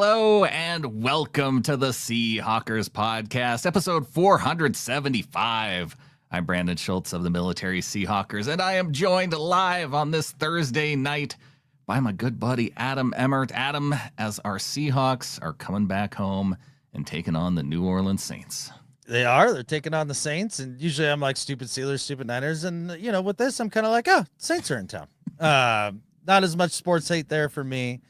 Hello and welcome to the Seahawkers podcast, episode 475. I'm Brandon Schultz of the Military Seahawkers, and I am joined live on this Thursday night by my good buddy Adam Emmert. Adam, as our Seahawks are coming back home and taking on the New Orleans Saints. They're taking on the Saints, and usually I'm like stupid Steelers, stupid Niners, and with this I'm kind of like, oh, Saints are in town. Not as much sports hate there for me,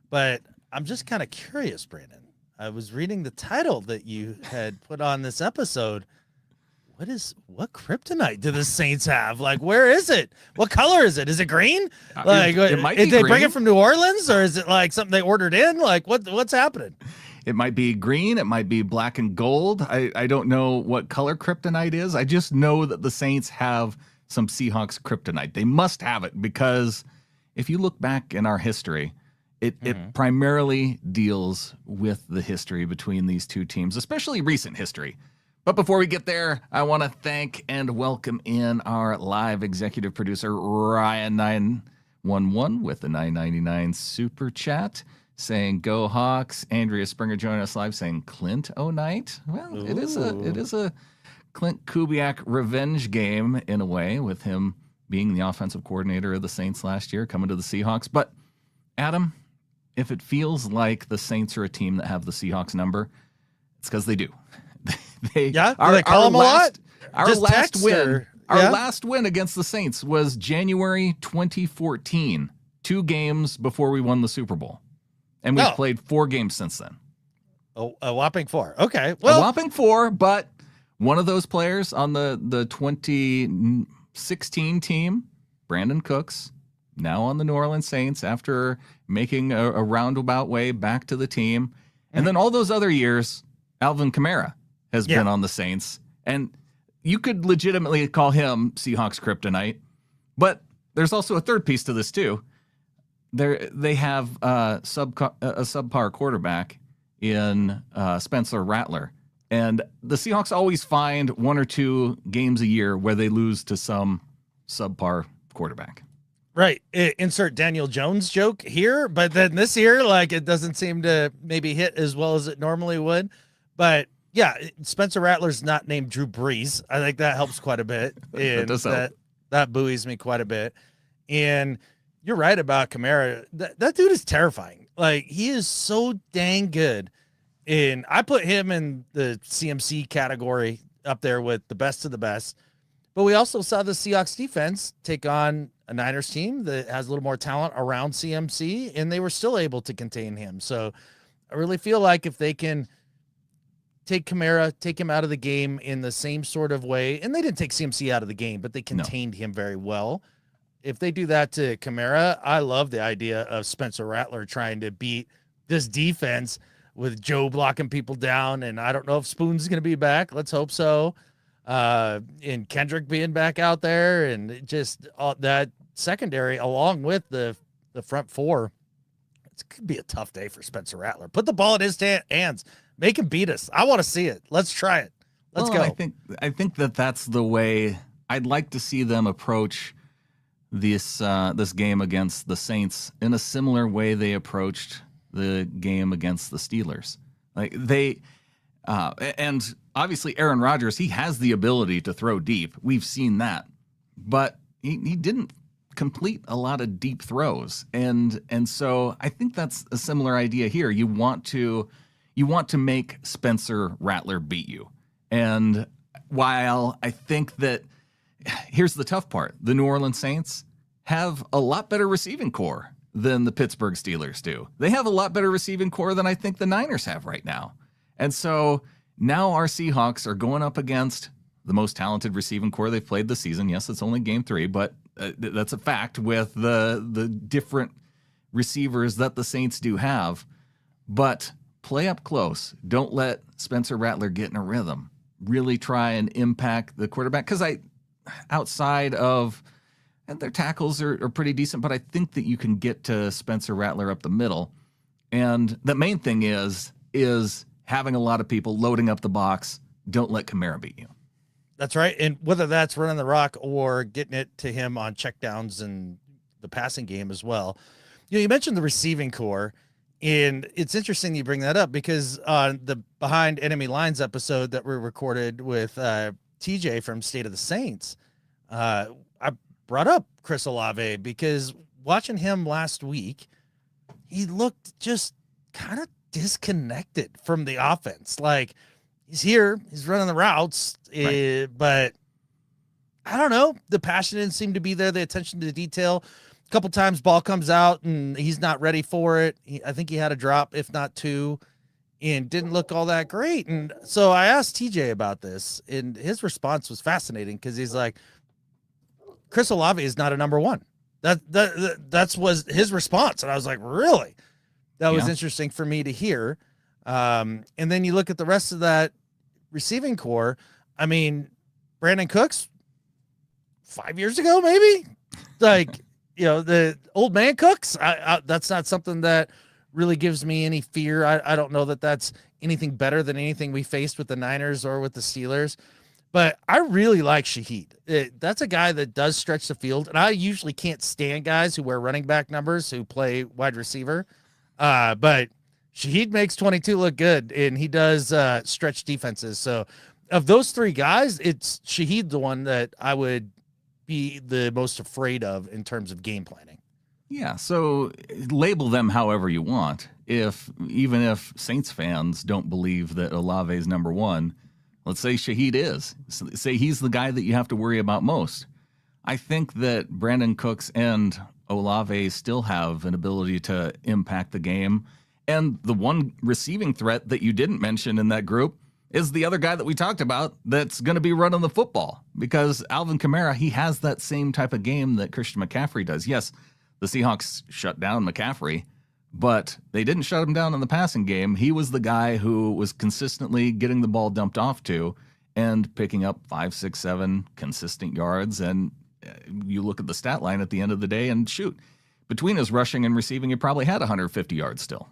but I'm just kind of curious, Brandon. I was reading the title that you had put on this episode. What kryptonite do the Saints have? Like, where is it? What color is it? Is it green? Like, it might be did they green. bring it from New Orleans, or is it like something they ordered in? Like, what's happening? It might be green. It might be black and gold. I don't know what color kryptonite is. I just know that the Saints have some Seahawks kryptonite. They must have it because if you look back in our history, it primarily deals with the history between these two teams, especially recent history. But before we get there, I want to thank and welcome in our live executive producer, Ryan911, with the $9.99 super chat, saying "Go Hawks." Andrea Springer joining us live, saying "Clint O'Night." Well, it is a Clint Kubiak revenge game in a way, with him being the offensive coordinator of the Saints last year, coming to the Seahawks. But Adam, if it feels like the Saints are a team that have the Seahawks number, it's because they do. They call them a lot. Our last win against the Saints was January 2014, 2 games before we won the Super Bowl. And we've played 4 games since then. Oh, a whopping 4. Okay. Well, a whopping 4, but one of those players on the 2016 team, Brandon Cooks, now on the New Orleans Saints after making a roundabout way back to the team. And then all those other years, Alvin Kamara has been on the Saints. And you could legitimately call him Seahawks Kryptonite. But there's also a third piece to this, too. They have a subpar quarterback in Spencer Rattler. And the Seahawks always find 1 or 2 games a year where they lose to some subpar quarterback. Right. Insert Daniel Jones joke here. But then this year, like, it doesn't seem to maybe hit as well as it normally would. But yeah, Spencer Rattler's not named Drew Brees. I think that helps quite a bit. And that buoys me quite a bit. And you're right about Kamara. That dude is terrifying. Like, he is so dang good. And I put him in the CMC category up there with the best of the best. But we also saw the Seahawks defense take on a Niners team that has a little more talent around CMC, and they were still able to contain him. So I really feel like if they can take Kamara, take him out of the game in the same sort of way, and they didn't take CMC out of the game, but they contained him very well. If they do that to Kamara, I love the idea of Spencer Rattler trying to beat this defense with Joe blocking people down. And I don't know if Spoon's going to be back. Let's hope so. And Kendrick being back out there, and just that secondary along with the front 4. It could be a tough day for Spencer Rattler. Put the ball in his hands. Make him beat us. I want to see it. Let's try it. Let's go. I think that's the way I'd like to see them approach this game against the Saints, in a similar way they approached the game against the Steelers. Like and obviously Aaron Rodgers, he has the ability to throw deep. We've seen that, but he didn't complete a lot of deep throws. And so I think that's a similar idea here. You want to make Spencer Rattler beat you. And while I think that, here's the tough part, the New Orleans Saints have a lot better receiving core than the Pittsburgh Steelers do. They have a lot better receiving core than I think the Niners have right now. And so now our Seahawks are going up against the most talented receiving core they've played this season. Yes, it's only game 3, but that's a fact with the different receivers that the Saints do have. But play up close. Don't let Spencer Rattler get in a rhythm. Really try and impact the quarterback. Because outside of, and their tackles are pretty decent, but I think that you can get to Spencer Rattler up the middle. And the main thing is having a lot of people loading up the box. Don't let Kamara beat you. That's right. And whether that's running the rock or getting it to him on checkdowns and the passing game as well. You mentioned the receiving core, And it's interesting you bring that up because on the Behind Enemy Lines episode that we recorded with TJ from State of the Saints, I brought up Chris Olave because watching him last week, he looked just kind of disconnected from the offense. Like he's here, he's running the routes, but I don't know. The passion didn't seem to be there. The attention to detail. A couple times ball comes out and he's not ready for it. I think he had a drop, if not two, and didn't look all that great. And so I asked TJ about this, and his response was fascinating because he's like, Chris Olave is not a number one. That's was his response. And I was like, really? That was interesting for me to hear. And then you look at the rest of that receiving core. I mean, Brandon Cooks 5 years ago, maybe like, the old man Cooks. That's not something that really gives me any fear. I don't know that that's anything better than anything we faced with the Niners or with the Steelers. But I really like Shaheed. That's a guy that does stretch the field. And I usually can't stand guys who wear running back numbers who play wide receiver. But Shaheed makes 22 look good, and he does stretch defenses. So of those three guys, it's Shaheed the one that I would be the most afraid of in terms of game planning. Yeah, so label them however you want. Even if Saints fans don't believe that Olave is number one, let's say Shaheed is. Say he's the guy that you have to worry about most. I think that Brandon Cooks and Olave still have an ability to impact the game. And the one receiving threat that you didn't mention in that group is the other guy that we talked about that's going to be running the football. Because Alvin Kamara, he has that same type of game that Christian McCaffrey does. Yes, the Seahawks shut down McCaffrey, but they didn't shut him down in the passing game. He was the guy who was consistently getting the ball dumped off to and picking up 5, 6, 7 consistent yards. And you look at the stat line at the end of the day and shoot, between his rushing and receiving, he probably had 150 yards still.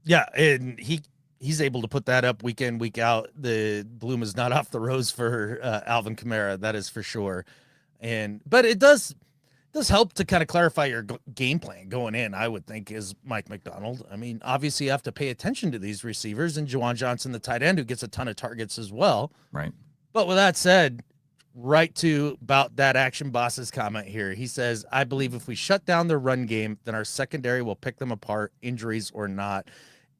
Yeah, and he's able to put that up week in, week out. The bloom is not off the rose for Alvin Kamara, that is for sure. But it does help to kind of clarify your game plan going in, I would think, is Mike McDonald. I mean, obviously you have to pay attention to these receivers and Juwan Johnson, the tight end, who gets a ton of targets as well. Right. But with that said, right to about that action boss's comment here. He says, I believe if we shut down their run game, then our secondary will pick them apart, injuries or not.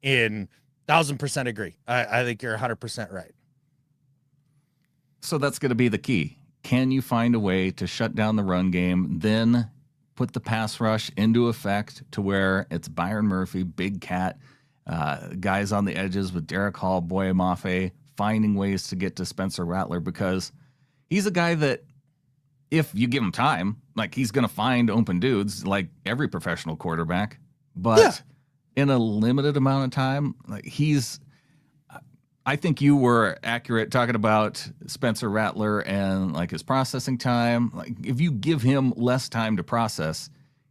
In 1,000% agree. I think you're 100% right. So that's going to be the key. Can you find a way to shut down the run game, then put the pass rush into effect to where it's Byron Murphy, Big Cat, guys on the edges with Derek Hall, Boye Mafe, finding ways to get to Spencer Rattler, because he's a guy that if you give him time, like he's going to find open dudes like every professional quarterback, but in a limited amount of time, like I think you were accurate talking about Spencer Rattler and like his processing time. Like if you give him less time to process,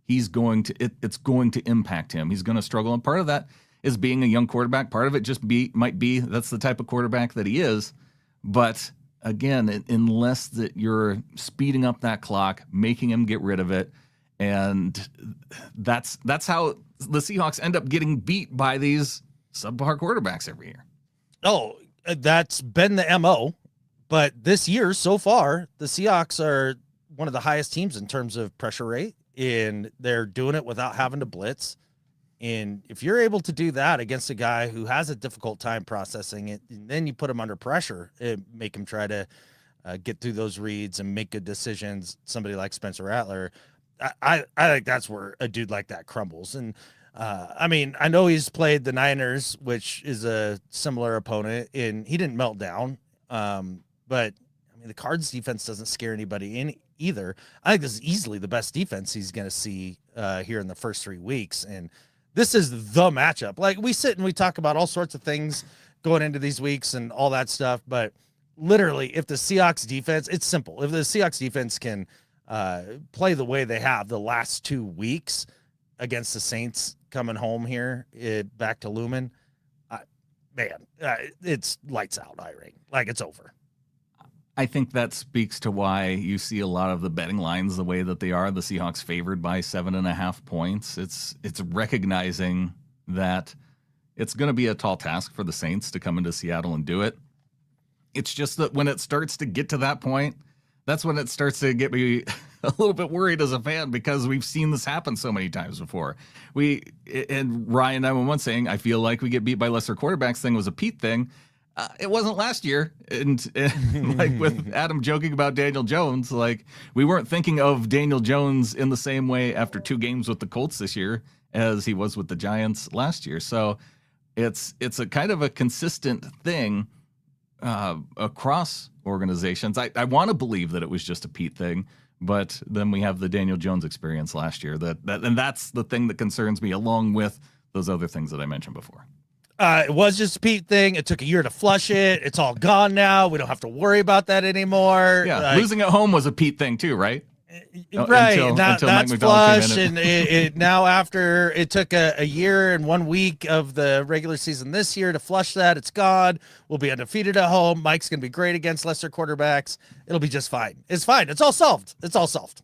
it's going to impact him. He's going to struggle. And part of that is being a young quarterback. Part of it might be that's the type of quarterback that he is. But again, unless that you're speeding up that clock, making him get rid of it. And that's how the Seahawks end up getting beat by these subpar quarterbacks every year. Oh, that's been the MO. But this year so far, the Seahawks are one of the highest teams in terms of pressure rate, and they're doing it without having to blitz. And if you're able to do that against a guy who has a difficult time processing it, and then you put him under pressure, make him try to get through those reads and make good decisions, somebody like Spencer Rattler, I think that's where a dude like that crumbles. And I mean, I know he's played the Niners, which is a similar opponent, and he didn't melt down. But I mean, the Cards defense doesn't scare anybody in either. I think this is easily the best defense he's going to see here in the first 3 weeks. And this is the matchup. Like, we sit and we talk about all sorts of things going into these weeks and all that stuff. But literally, if the Seahawks defense, it's simple. If the Seahawks defense can play the way they have the last 2 weeks against the Saints coming home here, back to Lumen, it's lights out, Like, it's over. I think that speaks to why you see a lot of the betting lines the way that they are. The Seahawks favored by 7.5 points. It's recognizing that it's going to be a tall task for the Saints to come into Seattle and do it. It's just that when it starts to get to that point, that's when it starts to get me a little bit worried as a fan, because we've seen this happen so many times before. And Ryan 911 saying, I feel like we get beat by lesser quarterbacks thing was a Pete thing. It wasn't last year. And like with Adam joking about Daniel Jones, like we weren't thinking of Daniel Jones in the same way after 2 games with the Colts this year as he was with the Giants last year. So it's a kind of a consistent thing across organizations. I want to believe that it was just a Pete thing, but then we have the Daniel Jones experience last year and that's the thing that concerns me, along with those other things that I mentioned before. It was just a Pete thing. It took a year to flush it. It's all gone now. We don't have to worry about that anymore. Yeah, losing at home was a Pete thing too, right? Right. Until that's Mike McDonald flush. came in. And it now, after it took a year and 1 week of the regular season this year to flush that, it's gone. We'll be undefeated at home. Mike's going to be great against lesser quarterbacks. It'll be just fine. It's fine. It's all solved. It's all solved.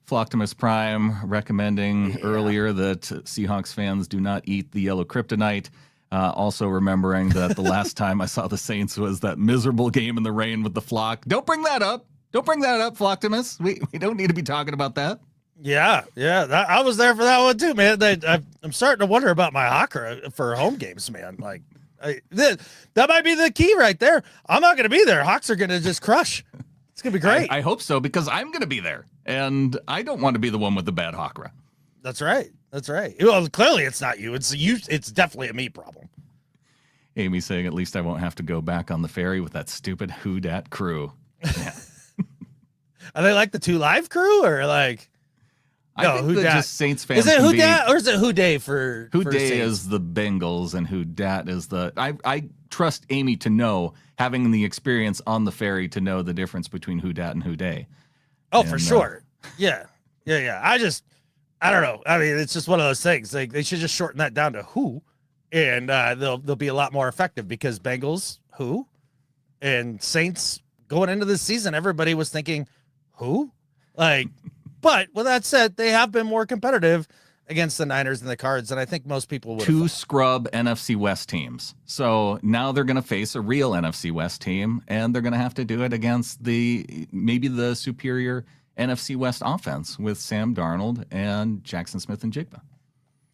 Flocktimus Prime recommending earlier that Seahawks fans do not eat the yellow kryptonite. Also remembering that the last time I saw the Saints was that miserable game in the rain with the flock. Don't bring that up. Don't bring that up, Flocktimus. We don't need to be talking about that. Yeah. I was there for that one too, man. I'm starting to wonder about my Hakra for home games, man. Like, that might be the key right there. I'm not going to be there. Hawks are going to just crush. It's going to be great. I hope so, because I'm going to be there, and I don't want to be the one with the bad Hakra. That's right. Well, clearly it's not you. It's you. It's definitely a me problem. Amy saying, at least I won't have to go back on the ferry with that stupid Who Dat crew. Yeah. Are they like the 2 Live crew, or like? I think that just Saints fans. Is it Who Dat or is it Who Day for? Who Day is the Bengals and Who Dat is the. I trust Amy to know, having the experience on the ferry, to know the difference between Who Dat and Who Day. Oh, and, for sure. Yeah. I don't know. I mean, it's just one of those things. Like, they should just shorten that down to Who, and they'll be a lot more effective, because Bengals Who, and Saints going into this season, everybody was thinking Who, like. But with that said, they have been more competitive against the Niners and the Cards, and I think most people would. 2 scrub NFC West teams. So now they're going to face a real NFC West team, and they're going to have to do it against maybe the superior NFC West offense with Sam Darnold and Jackson Smith-Njigba.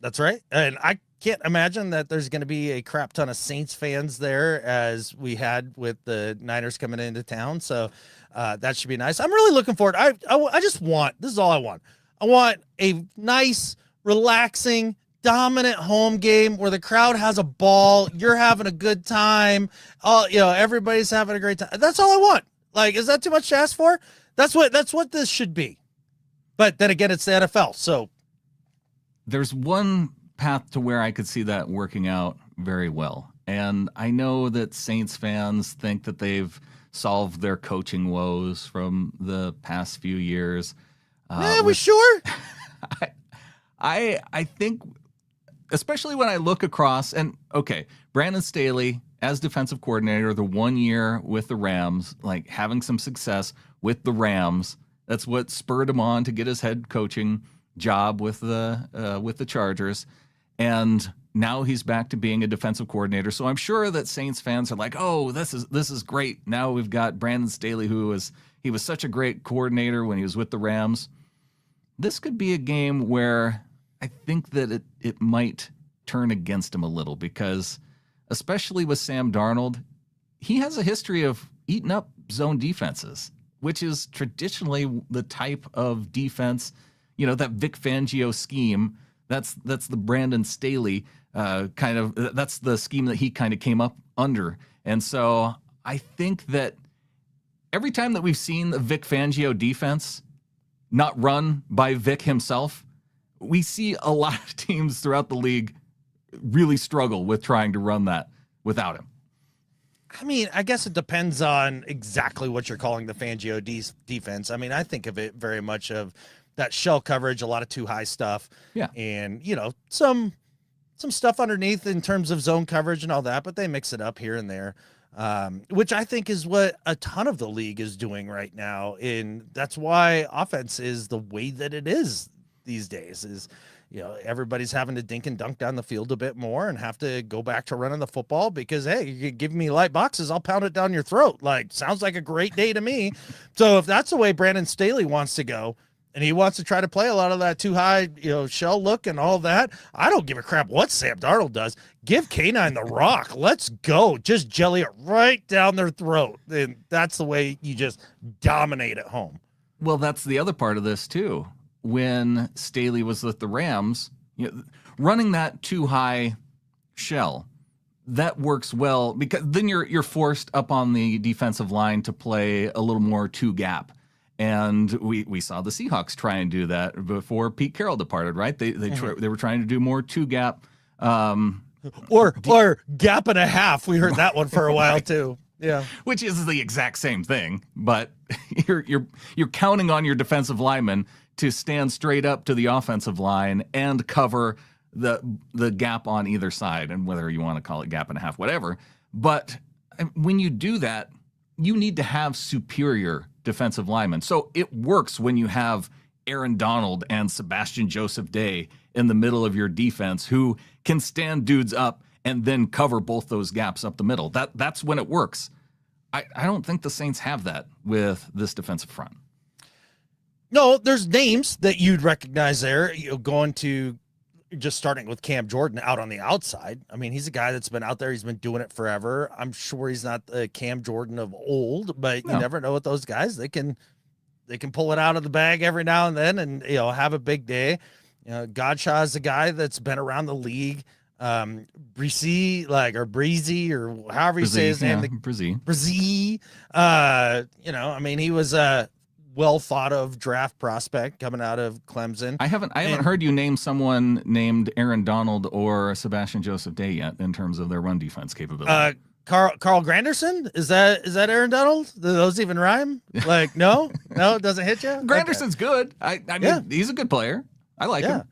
That's right. And I can't imagine that there's going to be a crap ton of Saints fans there, as we had with the Niners coming into town. So that should be nice. I'm really looking forward. I just want, this is all I want. I want a nice, relaxing, dominant home game where the crowd has a ball. You're having a good time. Everybody's having a great time. That's all I want. Like, is that too much to ask for? That's what this should be. But then again, it's the NFL. So there's one path to where I could see that working out very well. And I know that Saints fans think that they've solved their coaching woes from the past few years. We sure? I think, especially when I look across, and okay, Brandon Staley as defensive coordinator, the 1 year with the Rams, like having some success with the Rams, that's what spurred him on to get his head coaching job with the Chargers. And now he's back to being a defensive coordinator. So I'm sure that Saints fans are like, oh, this is great. Now we've got Brandon Staley, he was such a great coordinator when he was with the Rams. This could be a game where I think that it might turn against him a little, because especially with Sam Darnold, he has a history of eating up zone defenses, which is traditionally the type of defense, that Vic Fangio scheme. That's the Brandon Staley that's the scheme that he kind of came up under. And so I think that every time that we've seen the Vic Fangio defense not run by Vic himself, we see a lot of teams throughout the league really struggle with trying to run that without him. I mean, I guess it depends on exactly what you're calling the Fangio defense. I mean, I think of it very much of that shell coverage, a lot of too high stuff. Yeah. And, some stuff underneath in terms of zone coverage and all that, but they mix it up here and there. which I think is what a ton of the league is doing right now. And that's why offense is the way that it is these days is, everybody's having to dink and dunk down the field a bit more and have to go back to running the football because, hey, you give me light boxes, I'll pound it down your throat. Like, sounds like a great day to me. So if that's the way Brandon Staley wants to go, and he wants to try to play a lot of that too high, shell look and all that, I don't give a crap what Sam Darnold does. Give K9 the rock. Let's go. Just jelly it right down their throat. And that's the way you just dominate at home. Well, that's the other part of this too. When Staley was with the Rams, running that too high shell, that works well because then you're forced up on the defensive line to play a little more two gap. And we saw the Seahawks try and do that before Pete Carroll departed, right? They were trying to do more two gap, or gap and a half. We heard that one for a while too. Yeah, which is the exact same thing, but you're counting on your defensive linemen to stand straight up to the offensive line and cover the gap on either side, and whether you want to call it gap and a half, whatever. But when you do that, you need to have superior defensive linemen. So it works when you have Aaron Donald and Sebastian Joseph Day in the middle of your defense who can stand dudes up and then cover both those gaps up the middle. That's when it works. I don't think the Saints have that with this defensive front. No, there's names that you'd recognize there, going to just starting with Cam Jordan out on the outside. I mean, he's a guy that's been out there. He's been doing it forever. I'm sure he's not the Cam Jordan of old, but you never know with those guys. They can pull it out of the bag every now and then and, have a big day. Godshaw is a guy that's been around the league. Breezy, or however you say his name. Breezy. I mean, he was a well thought of draft prospect coming out of Clemson. I haven't heard you name someone named Aaron Donald or Sebastian Joseph Day yet in terms of their run defense capability. Carl Granderson, is that Aaron Donald? Do those even rhyme? Like, no, it doesn't hit you. Granderson's good. I mean, he's a good player. I like him.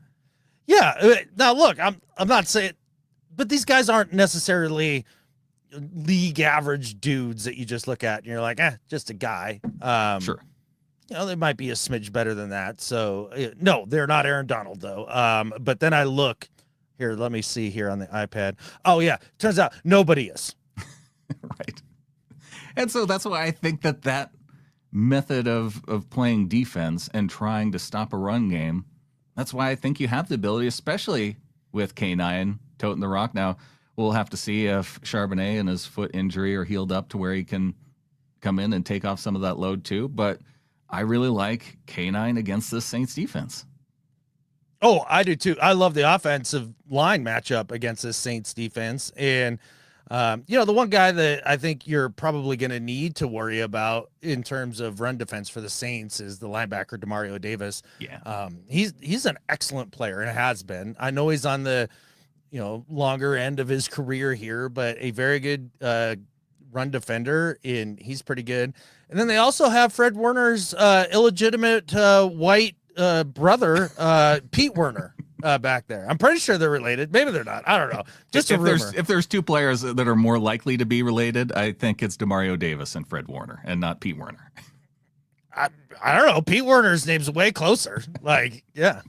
Yeah. Now look, I'm not saying, but these guys aren't necessarily league average dudes that you just look at and you're like, just a guy. Sure. They might be a smidge better than that. So no, they're not Aaron Donald though. But then I look here, let me see here on the iPad. Oh yeah. Turns out nobody is. Right. And so that's why I think that method of playing defense and trying to stop a run game, that's why I think you have the ability, especially with K9 toting the rock. Now we'll have to see if Charbonnet and his foot injury are healed up to where he can come in and take off some of that load too. But I really like K9 against this Saints defense. Oh, I do too. I love the offensive line matchup against this Saints defense. And, the one guy that I think you're probably going to need to worry about in terms of run defense for the Saints is the linebacker, Demario Davis. Yeah. He's an excellent player and has been. I know he's on the, longer end of his career here, but a very good run defender, and he's pretty good. And then they also have Fred Warner's illegitimate white brother, Pete Werner, back there. I'm pretty sure they're related. Maybe they're not. I don't know. Just a rumor. If there's two players that are more likely to be related, I think it's Demario Davis and Fred Warner, and not Pete Werner. I don't know. Pete Werner's name's way closer. Like, yeah.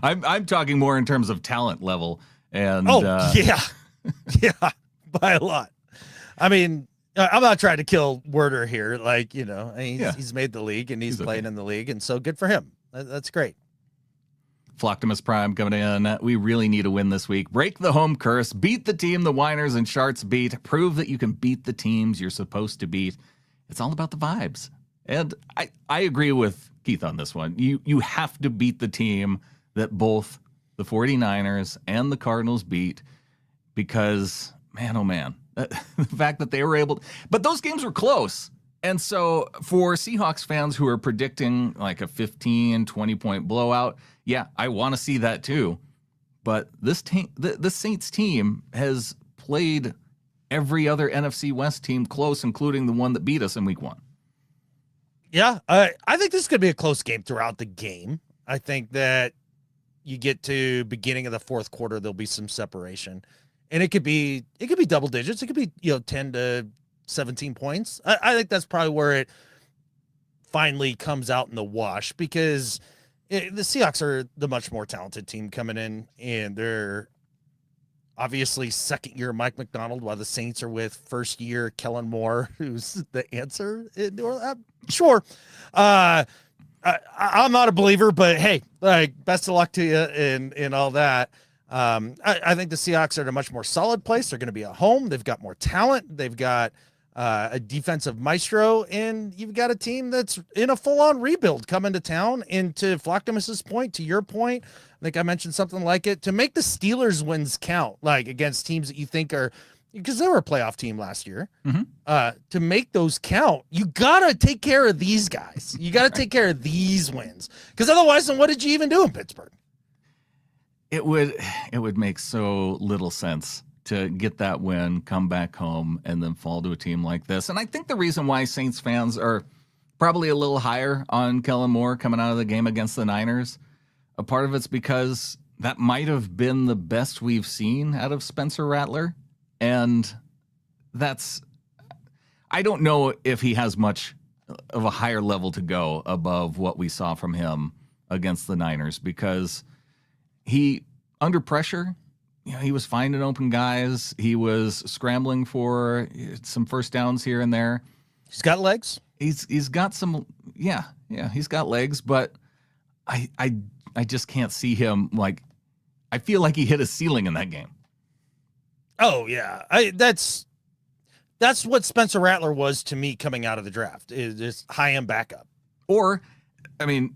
I'm talking more in terms of talent level. And yeah, by a lot. I mean, I'm not trying to kill Werner here. Like, he's made the league and he's playing in the league, and so good for him. That's great. Flocktimus Prime coming in. We really need a win this week. Break the home curse. Beat the team the Whiners and Sharks beat. Prove that you can beat the teams you're supposed to beat. It's all about the vibes. And I agree with Keith on this one. You have to beat the team that both the 49ers and the Cardinals beat, because, man, oh man, the fact that they were able to, but those games were close. And so for Seahawks fans who are predicting like a 15, 20-point blowout, yeah, I want to see that too. But this team, the Saints team, has played every other NFC West team close, including the one that beat us in week 1. Yeah, I think this could be a close game throughout the game. I think that you get to beginning of the fourth quarter, there'll be some separation, and it could be double digits. It could be 10 to 17 points. I think that's probably where it finally comes out in the wash, because the Seahawks are the much more talented team coming in, and they're obviously second year Mike McDonald, while the Saints are with first year Kellen Moore, who's the answer. Sure. I'm not a believer, but hey, like, best of luck to you and all that. I think the Seahawks are in a much more solid place. They're going to be at home. They've got more talent. They've got a defensive maestro, and you've got a team that's in a full-on rebuild coming to town. And to Flocktimus's point, to your point, I think I mentioned something like it, to make the Steelers wins count, like against teams that you think are, because they were a playoff team last year, to make those count, you got to take care of these guys. You got to take care of these wins, because otherwise, then what did you even do in Pittsburgh? It would make so little sense to get that win, come back home, and then fall to a team like this. And I think the reason why Saints fans are probably a little higher on Kellen Moore coming out of the game against the Niners, a part of it's because that might have been the best we've seen out of Spencer Rattler. And I don't know if he has much of a higher level to go above what we saw from him against the Niners, because he, under pressure, he was finding open guys. He was scrambling for some first downs here and there. He's got legs. He's got some, he's got legs, but I just can't see him, like, I feel like he hit a ceiling in that game. Oh yeah. That's what Spencer Rattler was to me coming out of the draft, is just high-end backup. Or, I mean,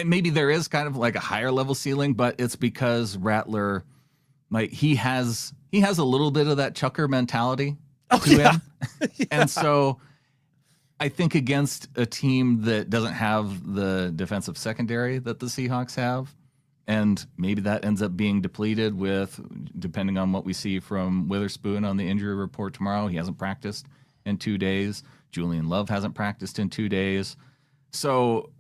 maybe there is kind of like a higher level ceiling, but it's because Rattler, like, he has a little bit of that chucker mentality to him. Yeah. And so I think against a team that doesn't have the defensive secondary that the Seahawks have, and maybe that ends up being depleted with, depending on what we see from Witherspoon on the injury report tomorrow. He hasn't practiced in 2 days. Julian Love hasn't practiced in 2 days. So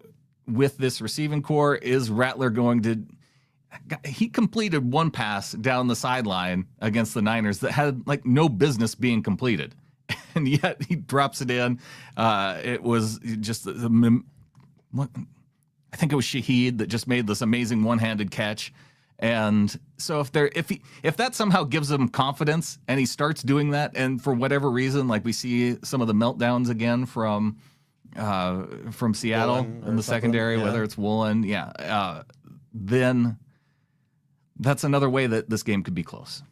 with this receiving core, is Rattler going to... He completed one pass down the sideline against the Niners that had like no business being completed, and yet he drops it in. It was just I think it was Shaheed that just made this amazing one-handed catch. And so if that somehow gives him confidence and he starts doing that, and for whatever reason, like we see some of the meltdowns again from Seattle in the secondary, whether it's Woolen, then that's another way that this game could be close.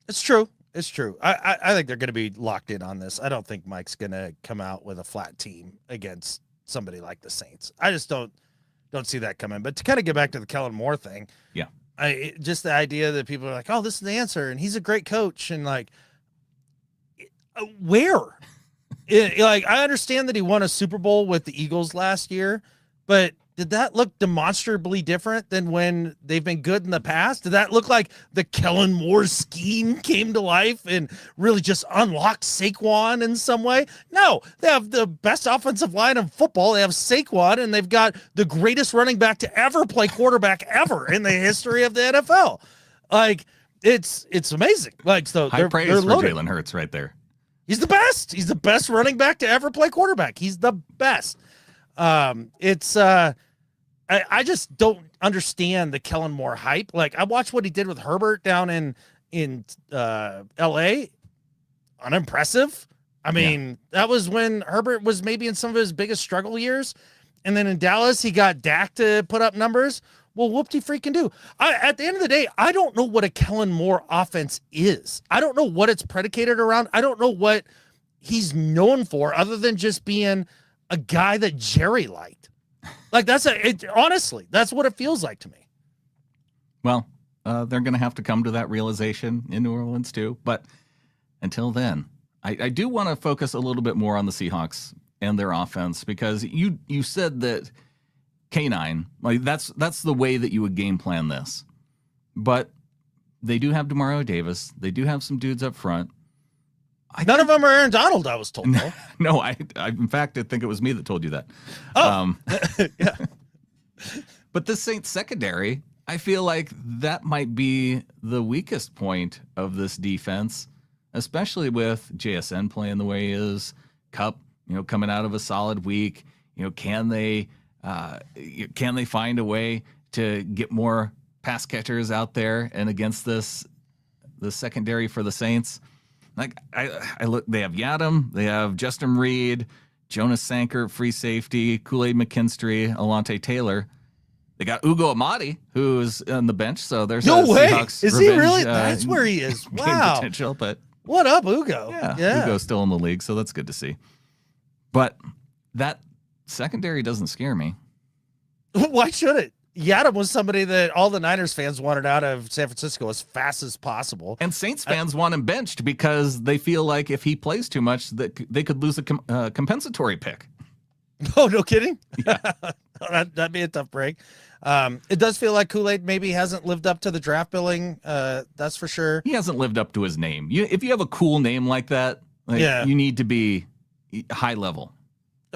It's true. It's true. I think they're going to be locked in on this. I don't think Mike's going to come out with a flat team against somebody like the Saints. I just don't see that coming. But to kind of get back to the Kellen Moore thing, just the idea that people are like, oh, this is the answer, and he's a great coach, and like, where? Like, I understand that he won a Super Bowl with the Eagles last year, but did that look demonstrably different than when they've been good in the past? Did that look like the Kellen Moore scheme came to life and really just unlocked Saquon in some way? No, they have the best offensive line in football. They have Saquon, and they've got the greatest running back to ever play quarterback ever in the history of the NFL. Like, it's amazing. Like, so high praise for Jalen Hurts right there. He's the best. He's the best running back to ever play quarterback. He's the best. I just don't understand the Kellen Moore hype. Like, I watched what he did with Herbert down in L.A. Unimpressive. I mean, that was when Herbert was maybe in some of his biggest struggle years. And then in Dallas, he got Dak to put up numbers. Well, whoop-de-freaking do. At the end of the day, I don't know what a Kellen Moore offense is. I don't know what it's predicated around. I don't know what he's known for other than just being a guy that Jerry liked. Like, honestly, that's what it feels like to me. Well, they're going to have to come to that realization in New Orleans too. But until then, I do want to focus a little bit more on the Seahawks and their offense, because you said that K9, like, that's the way that you would game plan this. But they do have Demario Davis. They do have some dudes up front. None of them are Aaron Donald, I was told. No, I in fact, I think it was me that told you that. Oh, yeah. But the Saints secondary, I feel like that might be the weakest point of this defense, especially with JSN playing the way he is, Cup, coming out of a solid week. Can they find a way to get more pass catchers out there and against the secondary for the Saints? Like I look, they have Yadam, they have Justin Reed, Jonas Sanker, free safety, Kool-Aid McKinstry, Alante Taylor. They got Ugo Amadi, who's on the bench. So there's no a way. Seahawks Is revenge, he really? That's where he is. Wow. Potential, but what up, Ugo? Yeah, Ugo's still in the league, so that's good to see. But that secondary doesn't scare me. Why should it? Yadam was somebody that all the Niners fans wanted out of San Francisco as fast as possible. And Saints fans want him benched because they feel like if he plays too much, that they could lose a compensatory pick. Oh, no kidding? Yeah. That'd be a tough break. It does feel like Kool-Aid maybe hasn't lived up to the draft billing. That's for sure. He hasn't lived up to his name. If you have a cool name like that, you need to be high level.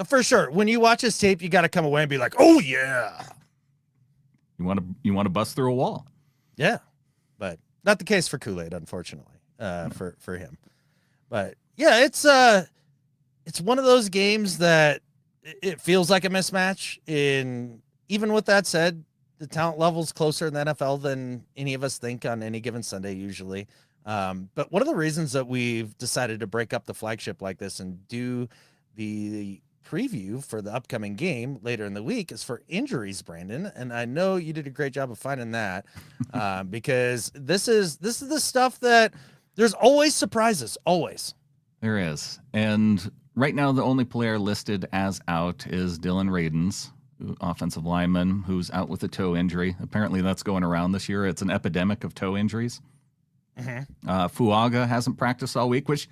For sure. When you watch his tape, you got to come away and be like, oh, yeah. You want to bust through a wall. Yeah, but not the case for Kool-Aid, unfortunately, for him. But yeah, it's one of those games that it feels like a mismatch. Even with that said, the talent level's closer in the NFL than any of us think on any given Sunday usually. But one of the reasons that we've decided to break up the flagship like this and do the preview for the upcoming game later in the week is for injuries, Brandon. And I know you did a great job of finding that because this is the stuff that there's always surprises, always. There is. And right now, the only player listed as out is Dylan Radins, offensive lineman, who's out with a toe injury. Apparently that's going around this year. It's an epidemic of toe injuries. Mm-hmm. Fuaga hasn't practiced all week, which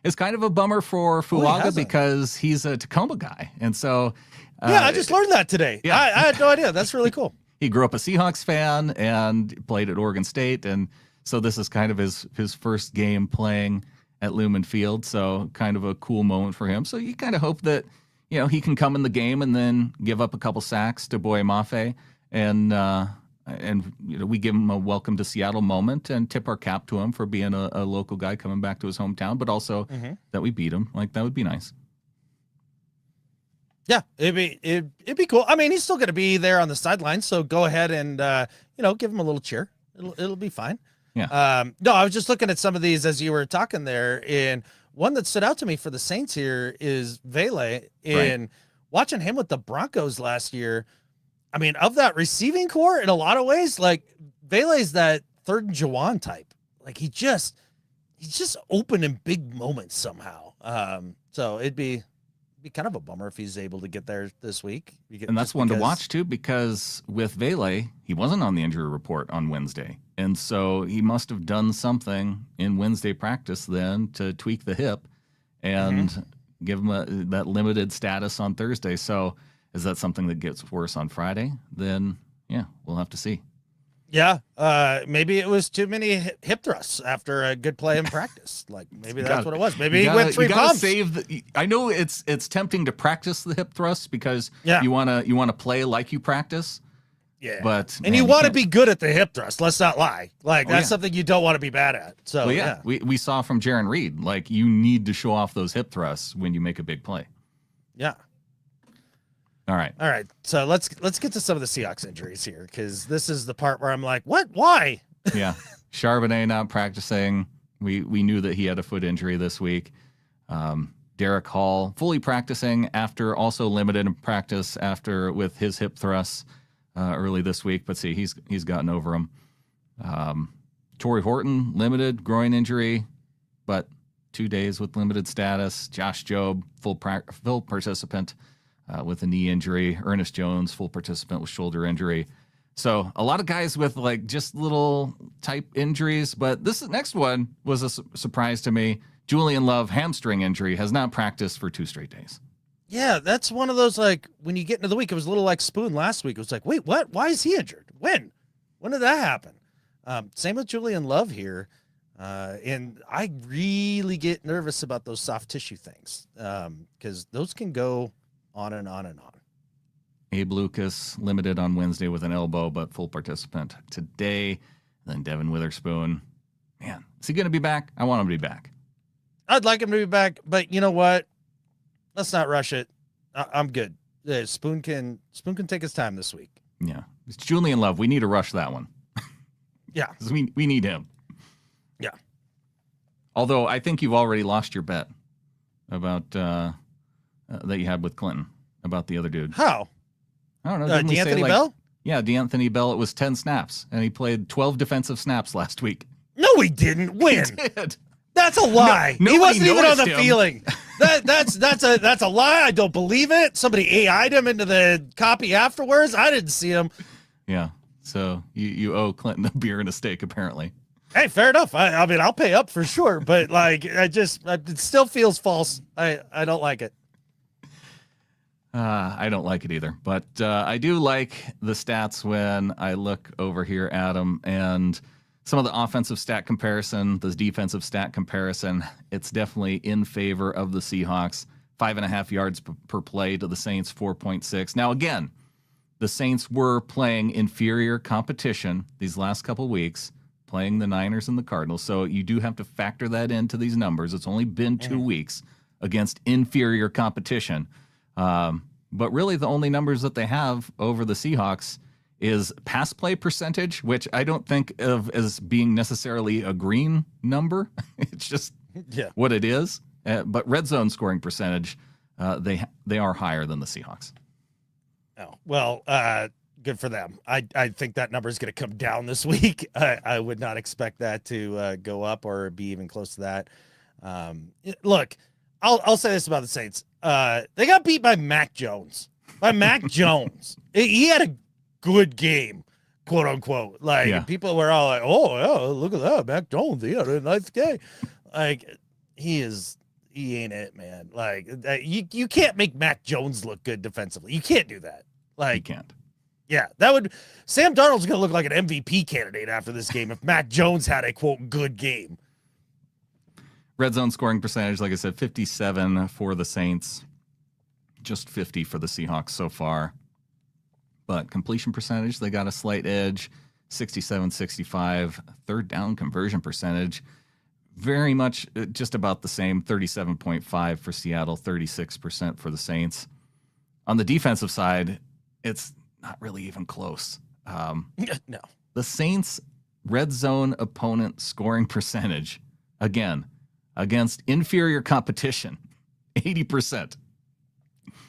is kind of a bummer for Fuaga because he's a Tacoma guy. And so... I just learned that today. Yeah. I had no idea. That's really cool. He grew up a Seahawks fan and played at Oregon State. And so this is kind of his first game playing at Lumen Field. So kind of a cool moment for him. So you kind of hope that, he can come in the game and then give up a couple sacks to Boye Mafe. And we give him a welcome to Seattle moment and tip our cap to him for being a local guy coming back to his hometown, but also that we beat him. Like, that would be nice. Yeah, it'd be cool. I mean, he's still going to be there on the sidelines, so go ahead and give him a little cheer. It'll be fine. Yeah. No, I was just looking at some of these as you were talking there, and one that stood out to me for the Saints here is Vele. And watching him with the Broncos last year, I mean, of that receiving core, in a lot of ways, like Vele's that third and Juwan type. Like he's just open in big moments somehow. So it'd be kind of a bummer if he's able to get there this week. And that's one to watch too, because with Vele, he wasn't on the injury report on Wednesday. And so he must have done something in Wednesday practice then to tweak the hip and give him that limited status on Thursday. So is that something that gets worse on Friday? Then, yeah, we'll have to see. Yeah, maybe it was too many hip thrusts after a good play in practice. Like maybe that's what it was. Maybe he went 3 pumps. I know it's tempting to practice the hip thrusts because you wanna play like you practice. Yeah, but you want to be good at the hip thrust. Let's not lie. Like that's something you don't want to be bad at. So we saw from Jaron Reed, like you need to show off those hip thrusts when you make a big play. Yeah. All right. So let's get to some of the Seahawks injuries here, because this is the part where I'm like, what? Why? Yeah. Charbonnet not practicing. We knew that he had a foot injury this week. Derek Hall fully practicing after also limited in practice with his hip thrusts early this week. But see, he's gotten over them. Torrey Horton, limited groin injury, but 2 days with limited status. Josh Jobe, full participant. With a knee injury. Ernest Jones, full participant with shoulder injury. So a lot of guys with like just little type injuries, but this next one was a surprise to me. Julian Love, hamstring injury, has not practiced for 2 straight days. Yeah, that's one of those, like, when you get into the week, it was a little like Spoon last week. It was like, wait, what? Why is he injured? When did that happen? Same with Julian Love here. And I really get nervous about those soft tissue things because those can go on and on and on. Abe Lucas limited on Wednesday with an elbow, but full participant today. Then Devin Witherspoon. Man, is he going to be back? I want him to be back. I'd like him to be back, but you know what? Let's not rush it. I'm good. Spoon can take his time this week. Yeah. It's Julian Love. We need to rush that one. Yeah. 'Cause we need him. Yeah. Although I think you've already lost your bet about that you had with Clinton about the other dude. How? I don't know. Didn't we say, D'Anthony Bell? Yeah, D'Anthony Bell. It was 10 snaps, and he played 12 defensive snaps last week. No, he didn't win. He did. That's a lie. No, he wasn't even on the noticed him. feeling. That's a lie. I don't believe it. Somebody AI'd him into the copy afterwards. I didn't see him. Yeah. So you owe Clinton a beer and a steak, apparently. Hey, fair enough. I mean, I'll pay up for sure, but like, it still feels false. I don't like it. I don't like it either, but I do like the stats when I look over here at them, and some of the offensive stat comparison, the defensive stat comparison, it's definitely in favor of the Seahawks. 5.5 yards per play to the Saints, 4.6. Now, again, the Saints were playing inferior competition these last couple weeks, playing the Niners and the Cardinals. So you do have to factor that into these numbers. It's only been 2 weeks against inferior competition. But really the only numbers that they have over the Seahawks is pass play percentage, which I don't think of as being necessarily a green number. It's just what it is. But red zone scoring percentage, they are higher than the Seahawks. Oh, well, good for them. I think that number is going to come down this week. I would not expect that to go up or be even close to that. Look, I'll say this about the Saints. They got beat by Mac Jones. By Mac Jones. He had a good game, quote unquote. Like people were all like, "Oh, yeah, look at that, Mac Jones. He had a nice game." Like he ain't it, man. Like you can't make Mac Jones look good defensively. You can't do that. Like You can't. Yeah, Sam Darnold's gonna look like an MVP candidate after this game if Mac Jones had a quote good game. Red zone scoring percentage, like I said, 57 for the Saints, just 50 for the Seahawks so far. But completion percentage, they got a slight edge, 67-65. Third down conversion percentage, very much just about the same, 37.5 for Seattle, 36% for the Saints. On the defensive side, it's not really even close. No. The Saints' red zone opponent scoring percentage, again, against inferior competition, 80%.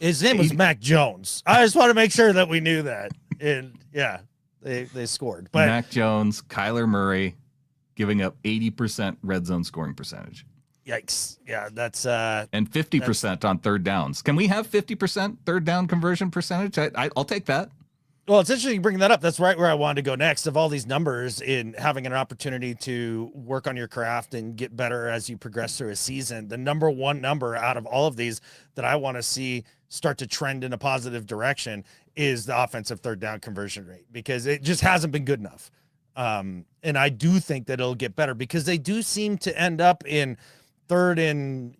His name was Mac Jones. I just want to make sure that we knew that. And yeah, they scored. But Mac Jones, Kyler Murray giving up 80% red zone scoring percentage. Yikes. Yeah, that's and 50% on third downs. Can we have 50% third down conversion percentage? I'll take that. Well, it's interesting you bring that up. That's right where I wanted to go next. Of all these numbers, in having an opportunity to work on your craft and get better as you progress through a season, the number one number out of all of these that I want to see start to trend in a positive direction is the offensive third down conversion rate, because it just hasn't been good enough. And I do think that it'll get better, because they do seem to end up in third and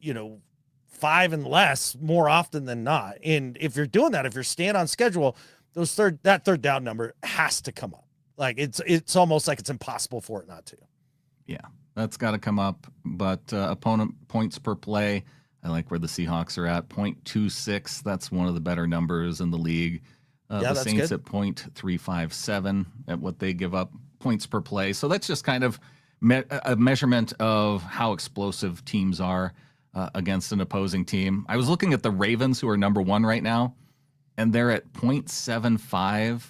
5 and less more often than not. And if you're doing that, if you're staying on schedule, that third down number has to come up. Like it's almost like it's impossible for it not to. Yeah, that's got to come up. But opponent points per play, I like where the Seahawks are at, 0.26. That's one of the better numbers in the league. The Saints good. at 0.357 at what they give up points per play. So that's just kind of a measurement of how explosive teams are against an opposing team. I was looking at the Ravens, who are number one right now, and they're at 0.75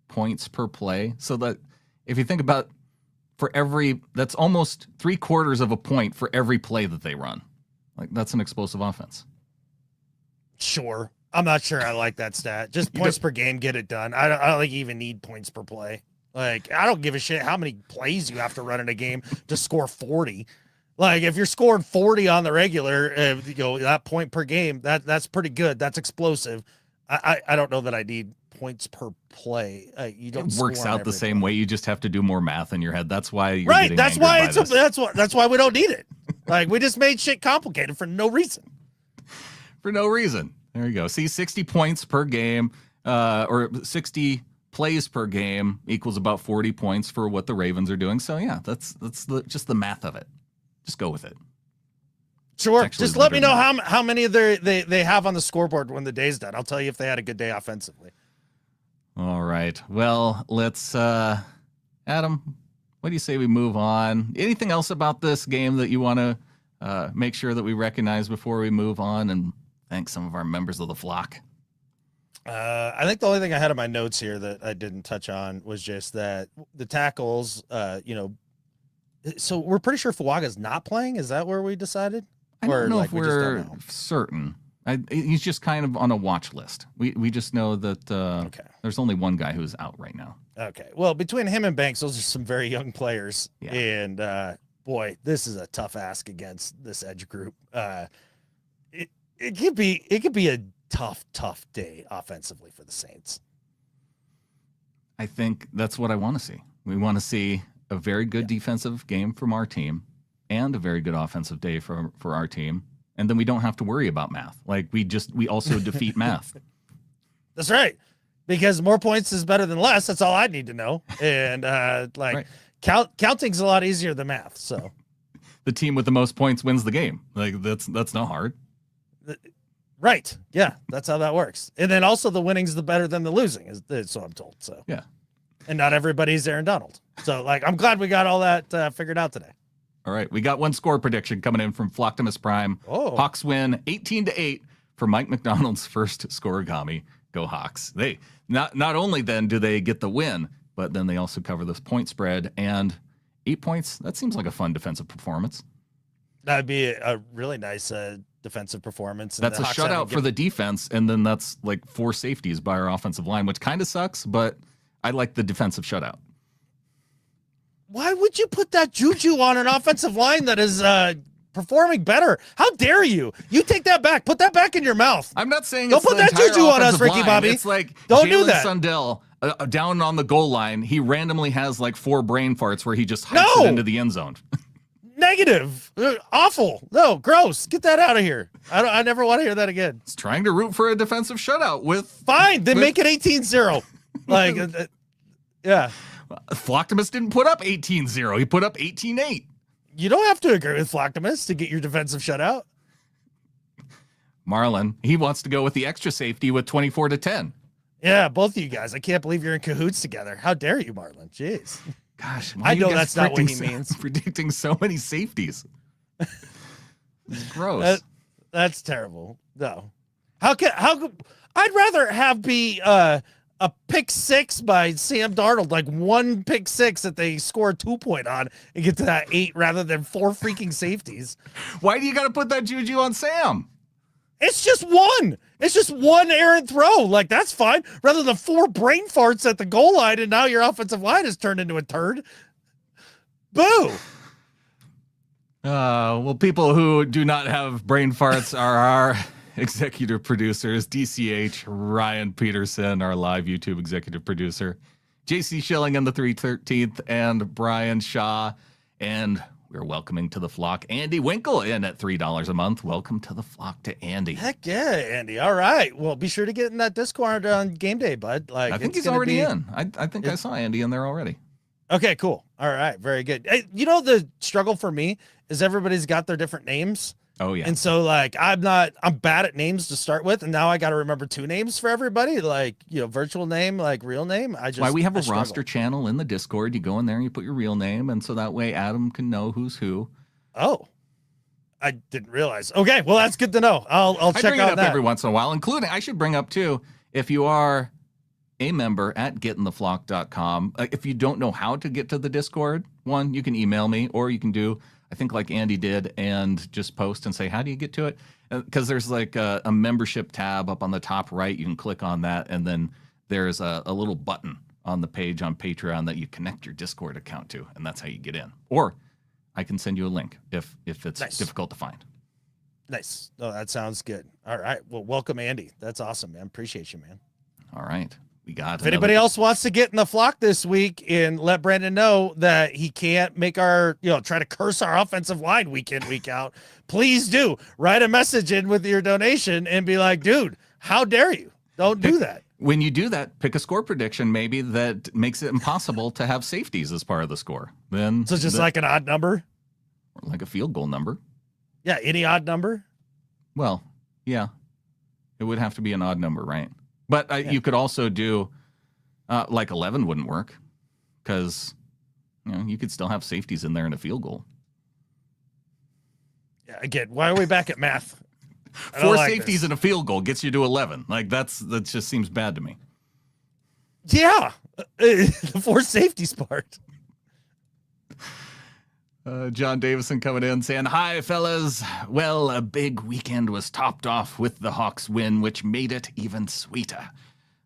points per play. So that if you think about that's almost 3/4 of a point for every play that they run. Like, that's an explosive offense. Sure. I'm not sure I like that stat. Just points per game, get it done. I don't think you even need points per play. Like, I don't give a shit how many plays you have to run in a game to score 40. Like, if you're scoring 40 on the regular, that point per game, that's pretty good. That's explosive. I don't know that I need points per play. You don't. It works out the same way. You just have to do more math in your head. That's why you're right. That's why that's why we don't need it. Like, we just made shit complicated for no reason. For no reason. There you go. See, 60 points per game, or 60 plays per game equals about 40 points for what the Ravens are doing. So yeah, that's just the math of it. Just go with it. Sure. Actually, Just let me know better how many of they have on the scoreboard when the day's done. I'll tell you if they had a good day offensively. All right. Well, let's Adam, what do you say we move on? Anything else about this game that you want to make sure that we recognize before we move on and thank some of our members of the flock? I think the only thing I had in my notes here that I didn't touch on was just that the tackles, so we're pretty sure Fuaga's not playing. Is that where we decided? I don't know if we're certain. He's just kind of on a watch list. We just know that Okay. there's only one guy who's out right now. Okay. Well, between him and Banks, those are some very young players. Yeah. And boy, this is a tough ask against this edge group. It could be a tough day offensively for the Saints. I think that's what I want to see. We want to see a very good defensive game from our team and a very good offensive day for our team. And then we don't have to worry about math. Like we also defeat math. That's right. Because more points is better than less. That's all I need to know. And Right. counting's a lot easier than math. So The team with the most points wins the game. Like that's not hard. right. Yeah, that's how that works. And then also the winning's the better than the losing, is so I'm told. So Yeah. and not everybody's Aaron Donald. So like I'm glad we got all that figured out today. All right. We got one score prediction coming in from Flocktimus Prime. Oh. Hawks win 18-8 for Mike McDonald's first scoregami. Go Hawks. They not only then do they get the win, but then they also cover this point spread, and 8 points. That seems like a fun defensive performance. That'd be a really nice defensive performance. And That's a shutout for the defense, and then that's like 4 safeties by our offensive line, which kind of sucks, but I like the defensive shutout. Why would you put that juju on an offensive line that is performing better? How dare you? You take that back. Put that back in your mouth. I'm not saying Don't it's put the that entire juju on us, offensive Ricky line. Bobby. It's like Don't do Jalen that. Sundell down on the goal line. He randomly has like 4 brain farts where he just hikes it into the end zone. Negative. Awful. No, gross. Get that out of here. I never want to hear that again. He's trying to root for a defensive shutout with. Fine. Then make it 18-0. Like, yeah. Flocktimus didn't put up 18-0. He put up 18-8. You don't have to agree with Flocktimus to get your defensive shutout. Marlon, he wants to go with the extra safety with 24-10. Yeah, both of you guys. I can't believe you're in cahoots together. How dare you, Marlon? Jeez. Gosh, I know that's not what he means. Predicting so many safeties. It's gross. That's terrible. No. How I'd rather have be a pick 6 by Sam Darnold, like 1 pick 6 that they score a 2-point on and get to that 8 rather than 4 freaking safeties. Why do you got to put that juju on Sam? It's just one. It's just one errant throw. Like, that's fine. Rather than 4 brain farts at the goal line, and now your offensive line has turned into a turd. Boo. Well, people who do not have brain farts are our executive producers, DCH, Ryan Peterson, our live YouTube executive producer, JC Schilling in the 313th, and Brian Shaw. And we're welcoming to the flock Andy Winkle in at $3 a month. Welcome to the flock to Andy. Heck yeah, Andy. All right. Well, be sure to get in that Discord on game day, bud. Like, I think he's already in. I think I saw Andy in there already. Okay, cool. All right. Very good. Hey, you know, the struggle for me is everybody's got their different names. Oh, yeah. And so, like, I'm bad at names to start with. And now I got to remember 2 names for everybody, like, you know, virtual name, like real name. Why we have a roster channel in the Discord. You go in there and you put your real name. And so that way Adam can know who's who. Oh, I didn't realize. Okay. Well, that's good to know. I'll check out that. I bring it up every once in a while, including, I should bring up too, if you are a member at gettintheflock.com, if you don't know how to get to the Discord, one, you can email me, or you can do, I think like Andy did, and just post and say, how do you get to it? Because there's like a membership tab up on the top right. You can click on that, and then there's a little button on the page on Patreon that you connect your Discord account to, and that's how you get in. Or I can send you a link if it's difficult to find. Nice. Oh, that sounds good. All right. Well, welcome, Andy. That's awesome, man. Appreciate you, man. All right. We got if anybody else wants to get in the flock this week and let Brandon know that he can't make our, try to curse our offensive line week in, week out, please do. Write a message in with your donation and be like, dude, how dare you? Don't do that. When you do that, pick a score prediction maybe that makes it impossible to have safeties as part of the score. Then so just like an odd number? Or like a field goal number. Yeah, any odd number. Well, yeah, it would have to be an odd number, right? But you could also do like 11 wouldn't work because you could still have safeties in there and a field goal. Yeah, again, why are we back at math? 4 safeties and a field goal gets you to 11. Like that just seems bad to me. Yeah, the 4 safeties part. John Davison coming in saying, "Hi, fellas. Well, a big weekend was topped off with the Hawks win, which made it even sweeter.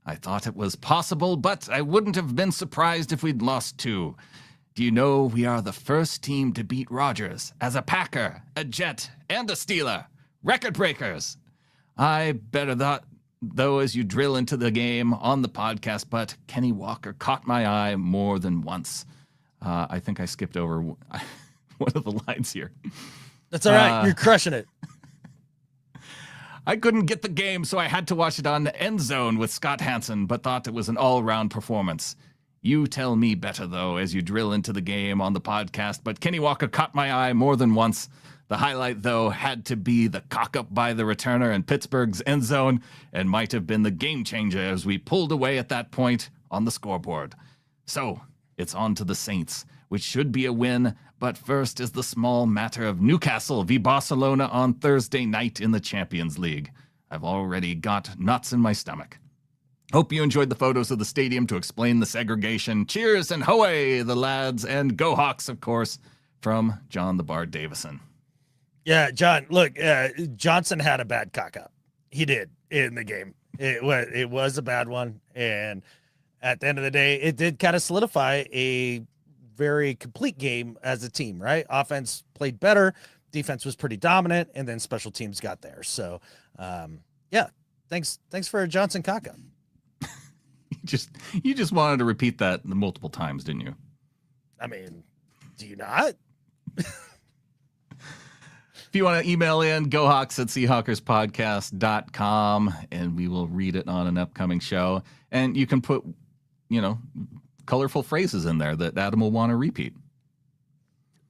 I thought it was possible, but I wouldn't have been surprised if we'd lost 2. Do you know we are the first team to beat Rodgers as a Packer, a Jet, and a Steeler? Record breakers. I better that, though, as you drill into the game on the podcast, but Kenny Walker caught my eye more than once." I think I skipped over one of the lines here. That's all right. You're crushing it. "I couldn't get the game, so I had to watch it on the End Zone with Scott Hansen, but thought it was an all-round performance. You tell me better, though, as you drill into the game on the podcast, but Kenny Walker caught my eye more than once. The highlight, though, had to be the cock-up by the returner in Pittsburgh's end zone and might have been the game changer as we pulled away at that point on the scoreboard. So, it's on to the Saints, which should be a win, but first is the small matter of Newcastle v. Barcelona on Thursday night in the Champions League. I've already got knots in my stomach. Hope you enjoyed the photos of the stadium to explain the segregation. Cheers and hoay, the lads, and go Hawks, of course, from John the Bard Davison." Yeah, John, look, Johnson had a bad cock-up. He did in the game. It was a bad one, and at the end of the day, it did kind of solidify a very complete game as a team, right? Offense played better, defense was pretty dominant, and then special teams got there. So, yeah, thanks for a Johnson cock-up. You just wanted to repeat that multiple times, didn't you? I mean, do you not? If you want to email in, gohawks@seahawkerspodcast.com, and we will read it on an upcoming show. And you can put, colorful phrases in there that Adam will want to repeat.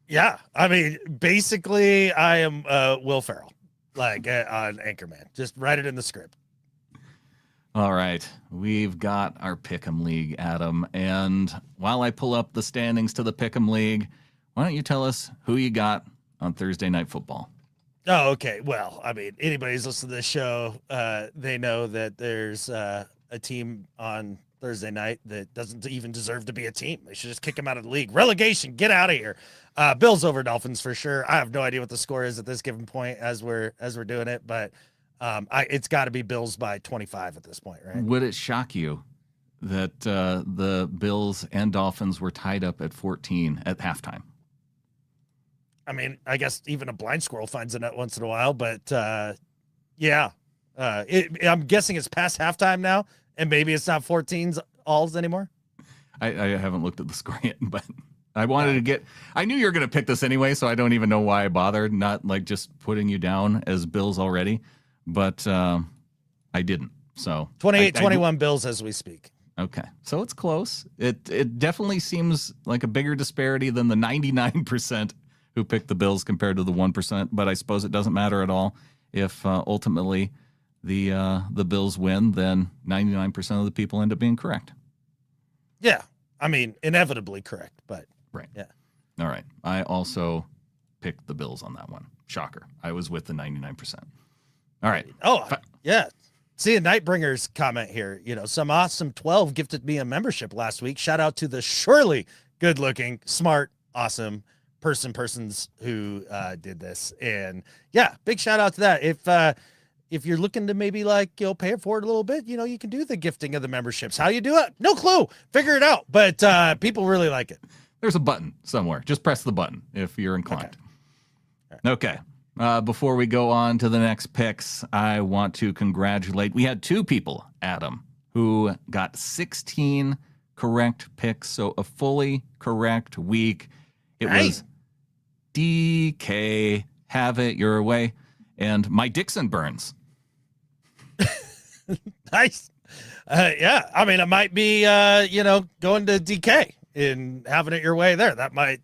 Yeah. I mean, basically, I am Will Ferrell, like on Anchorman. Just write it in the script. All right. We've got our Pick'em League, Adam. And while I pull up the standings to the Pick'em League, why don't you tell us who you got on Thursday Night Football? Oh, okay. Well, I mean, anybody who's listened to this show, they know that there's a team on Thursday night that doesn't even deserve to be a team. They should just kick them out of the league. Relegation, get out of here. Bills over Dolphins for sure. I have no idea what the score is at this given point as we're doing it, but it's got to be Bills by 25 at this point, right? Would it shock you that the Bills and Dolphins were tied up at 14 at halftime? I mean, I guess even a blind squirrel finds a nut once in a while, but yeah. I'm guessing it's past halftime now, and maybe it's not 14s alls anymore. I haven't looked at the score yet, but I wanted to get. I knew you were going to pick this anyway, so I don't even know why I bothered. Not like just putting you down as Bills already, but I didn't. So 28-21 Bills as we speak. Okay, so it's close. It definitely seems like a bigger disparity than the 99% who picked the Bills compared to the 1%. But I suppose it doesn't matter at all if ultimately the Bills win. Then 99% of the people end up being correct. Yeah, I mean, inevitably correct, but right. Yeah. All right. I also picked the Bills on that one. Shocker. I was with the 99%. All right. Oh, yeah. See a Nightbringer's comment here. Some awesome 12 gifted me a membership last week. Shout out to the surely good-looking, smart, awesome persons who did this. And yeah, big shout out to that. If you're looking to maybe pay it forward a little bit, you can do the gifting of the memberships. How you do it? No clue. Figure it out. But people really like it. There's a button somewhere. Just press the button if you're inclined. Okay. Before we go on to the next picks, I want to congratulate. We had 2 people, Adam, who got 16 correct picks. So a fully correct week. It was DK, have it your way, and my Dixon Burns. Nice. Yeah. I mean, it might be, going to DK and having it your way there. That might,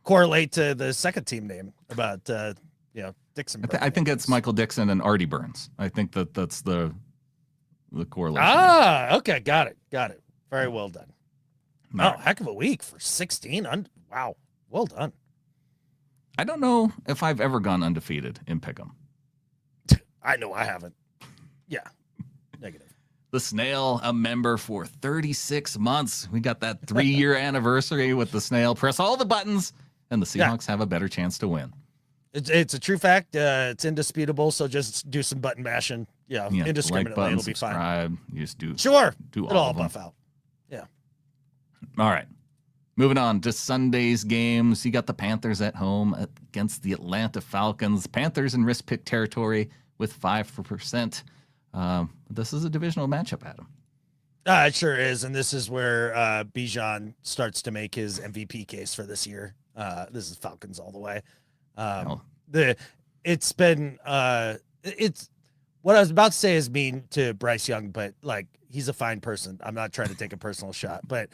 correlate to the second team name. about Dixon. I think it's Michael Dixon and Artie Burns. I think that's the correlation. Okay, got it. Very well done. Right. Heck of a week for 16. Wow, well done. I don't know if I've ever gone undefeated in Pick'em. I know I haven't. Yeah, negative. The Snail, a member for 36 months. We got that 3-year anniversary with the Snail. Press all the buttons, and the Seahawks have a better chance to win. It's a true fact. It's indisputable. So just do some button mashing. Yeah, indiscriminately. Like button, it'll be subscribe. Fine. You just do It'll all buff out. Yeah. All right. Moving on to Sunday's games. You got the Panthers at home against the Atlanta Falcons. Panthers in risk pick territory with 5%. This is a divisional matchup, Adam. It sure is, and this is where Bijan starts to make his MVP case for this year. This is Falcons all the way. It's been it's what I was about to say is mean to Bryce Young, but like he's a fine person. I'm not trying to take a personal shot, but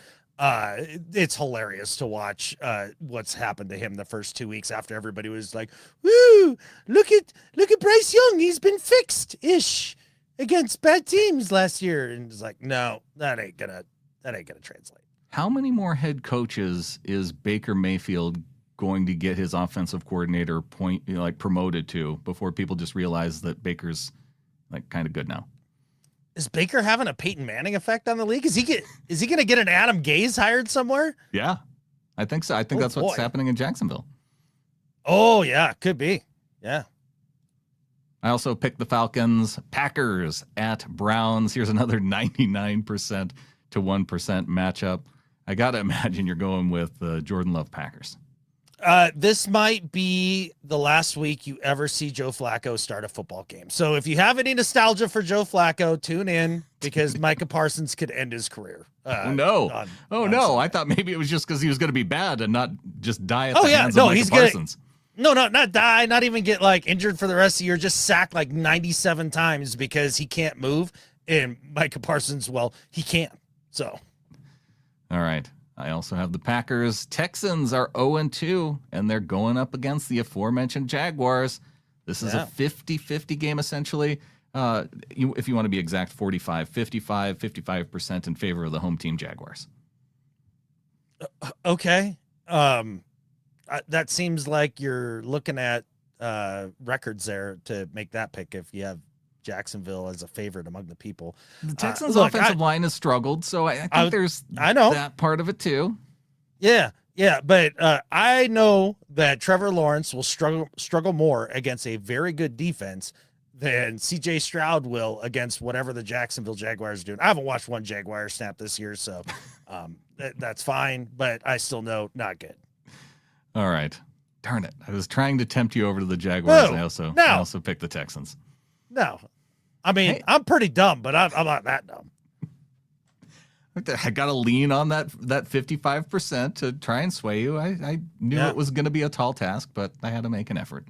it's hilarious to watch what's happened to him the first 2 weeks after everybody was like, "Woo! Look at Bryce Young. He's been fixed ish against bad teams last year." And it's like, no, that ain't gonna translate. How many more head coaches is Baker Mayfield going to get his offensive coordinator promoted to before people just realize that Baker's like kind of good now? Is Baker having a Peyton Manning effect on the league? Is he going to get an Adam Gase hired somewhere? Yeah, I think so. I think that's what's happening in Jacksonville. Oh yeah, could be. Yeah. I also picked the Falcons. Packers at Browns. Here's another 99% to 1% matchup. I got to imagine you're going with Jordan Love Packers. This might be the last week you ever see Joe Flacco start a football game. So if you have any nostalgia for Joe Flacco, tune in because Micah Parsons could end his career. No. I thought maybe it was just because he was going to be bad and not just die at the hands of Micah Parsons. Not die, not even get like injured for the rest of the year, just sacked like 97 times because he can't move. And Micah Parsons, well, he can. So. All right. I also have the Packers. Texans are 0-2, and they're going up against the aforementioned Jaguars. This is a 50-50 game, essentially. If you want to be exact, 55% in favor of the home team Jaguars. Okay. That seems like you're looking at records there to make that pick if you have Jacksonville as a favorite among the people. The Texans' offensive line has struggled, so I think there's that part of it too. Yeah, but I know that Trevor Lawrence will struggle more against a very good defense than C.J. Stroud will against whatever the Jacksonville Jaguars are doing. I haven't watched one Jaguar snap this year, so that's fine, but I still know not good. All right. Darn it. I was trying to tempt you over to the Jaguars. I also picked the Texans. No. I mean, I'm pretty dumb, but I'm not that dumb. I got to lean on that 55% to try and sway you. I knew it was going to be a tall task, but I had to make an effort.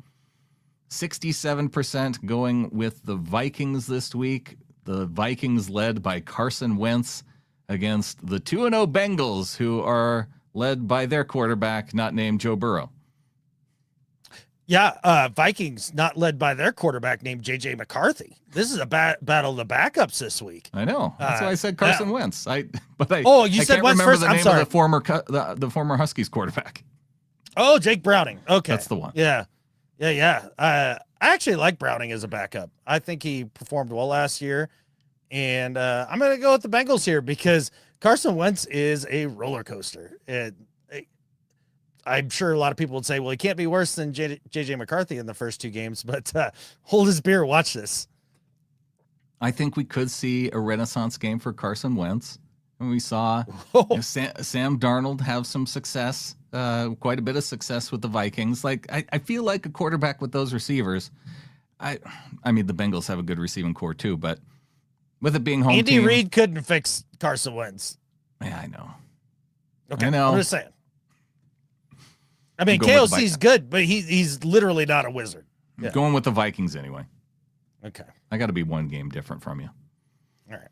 67% going with the Vikings this week. The Vikings led by Carson Wentz against the 2-0 Bengals, who are led by their quarterback, not named Joe Burrow. Yeah, Vikings not led by their quarterback named J.J. McCarthy. This is a battle of the backups this week. I know. That's why I said Carson Wentz. You said Wentz remember first? the name of the former Huskies quarterback. Oh, Jake Browning. Okay. That's the one. Yeah. I actually like Browning as a backup. I think he performed well last year. And I'm going to go with the Bengals here because Carson Wentz is a roller coaster. I'm sure a lot of people would say, well, he can't be worse than J.J. McCarthy in the first two games, but hold his beer. Watch this. I think we could see a renaissance game for Carson Wentz. And we saw Sam Darnold have some success, quite a bit of success with the Vikings. Like I feel like a quarterback with those receivers. I mean, the Bengals have a good receiving core too, but with it being home Andy team, Reid couldn't fix Carson Wentz. Yeah, I know. Okay, I know. I'm just saying. I mean, KOC's good, but he's literally not a wizard. Yeah. Going with the Vikings anyway. Okay. I got to be one game different from you. All right.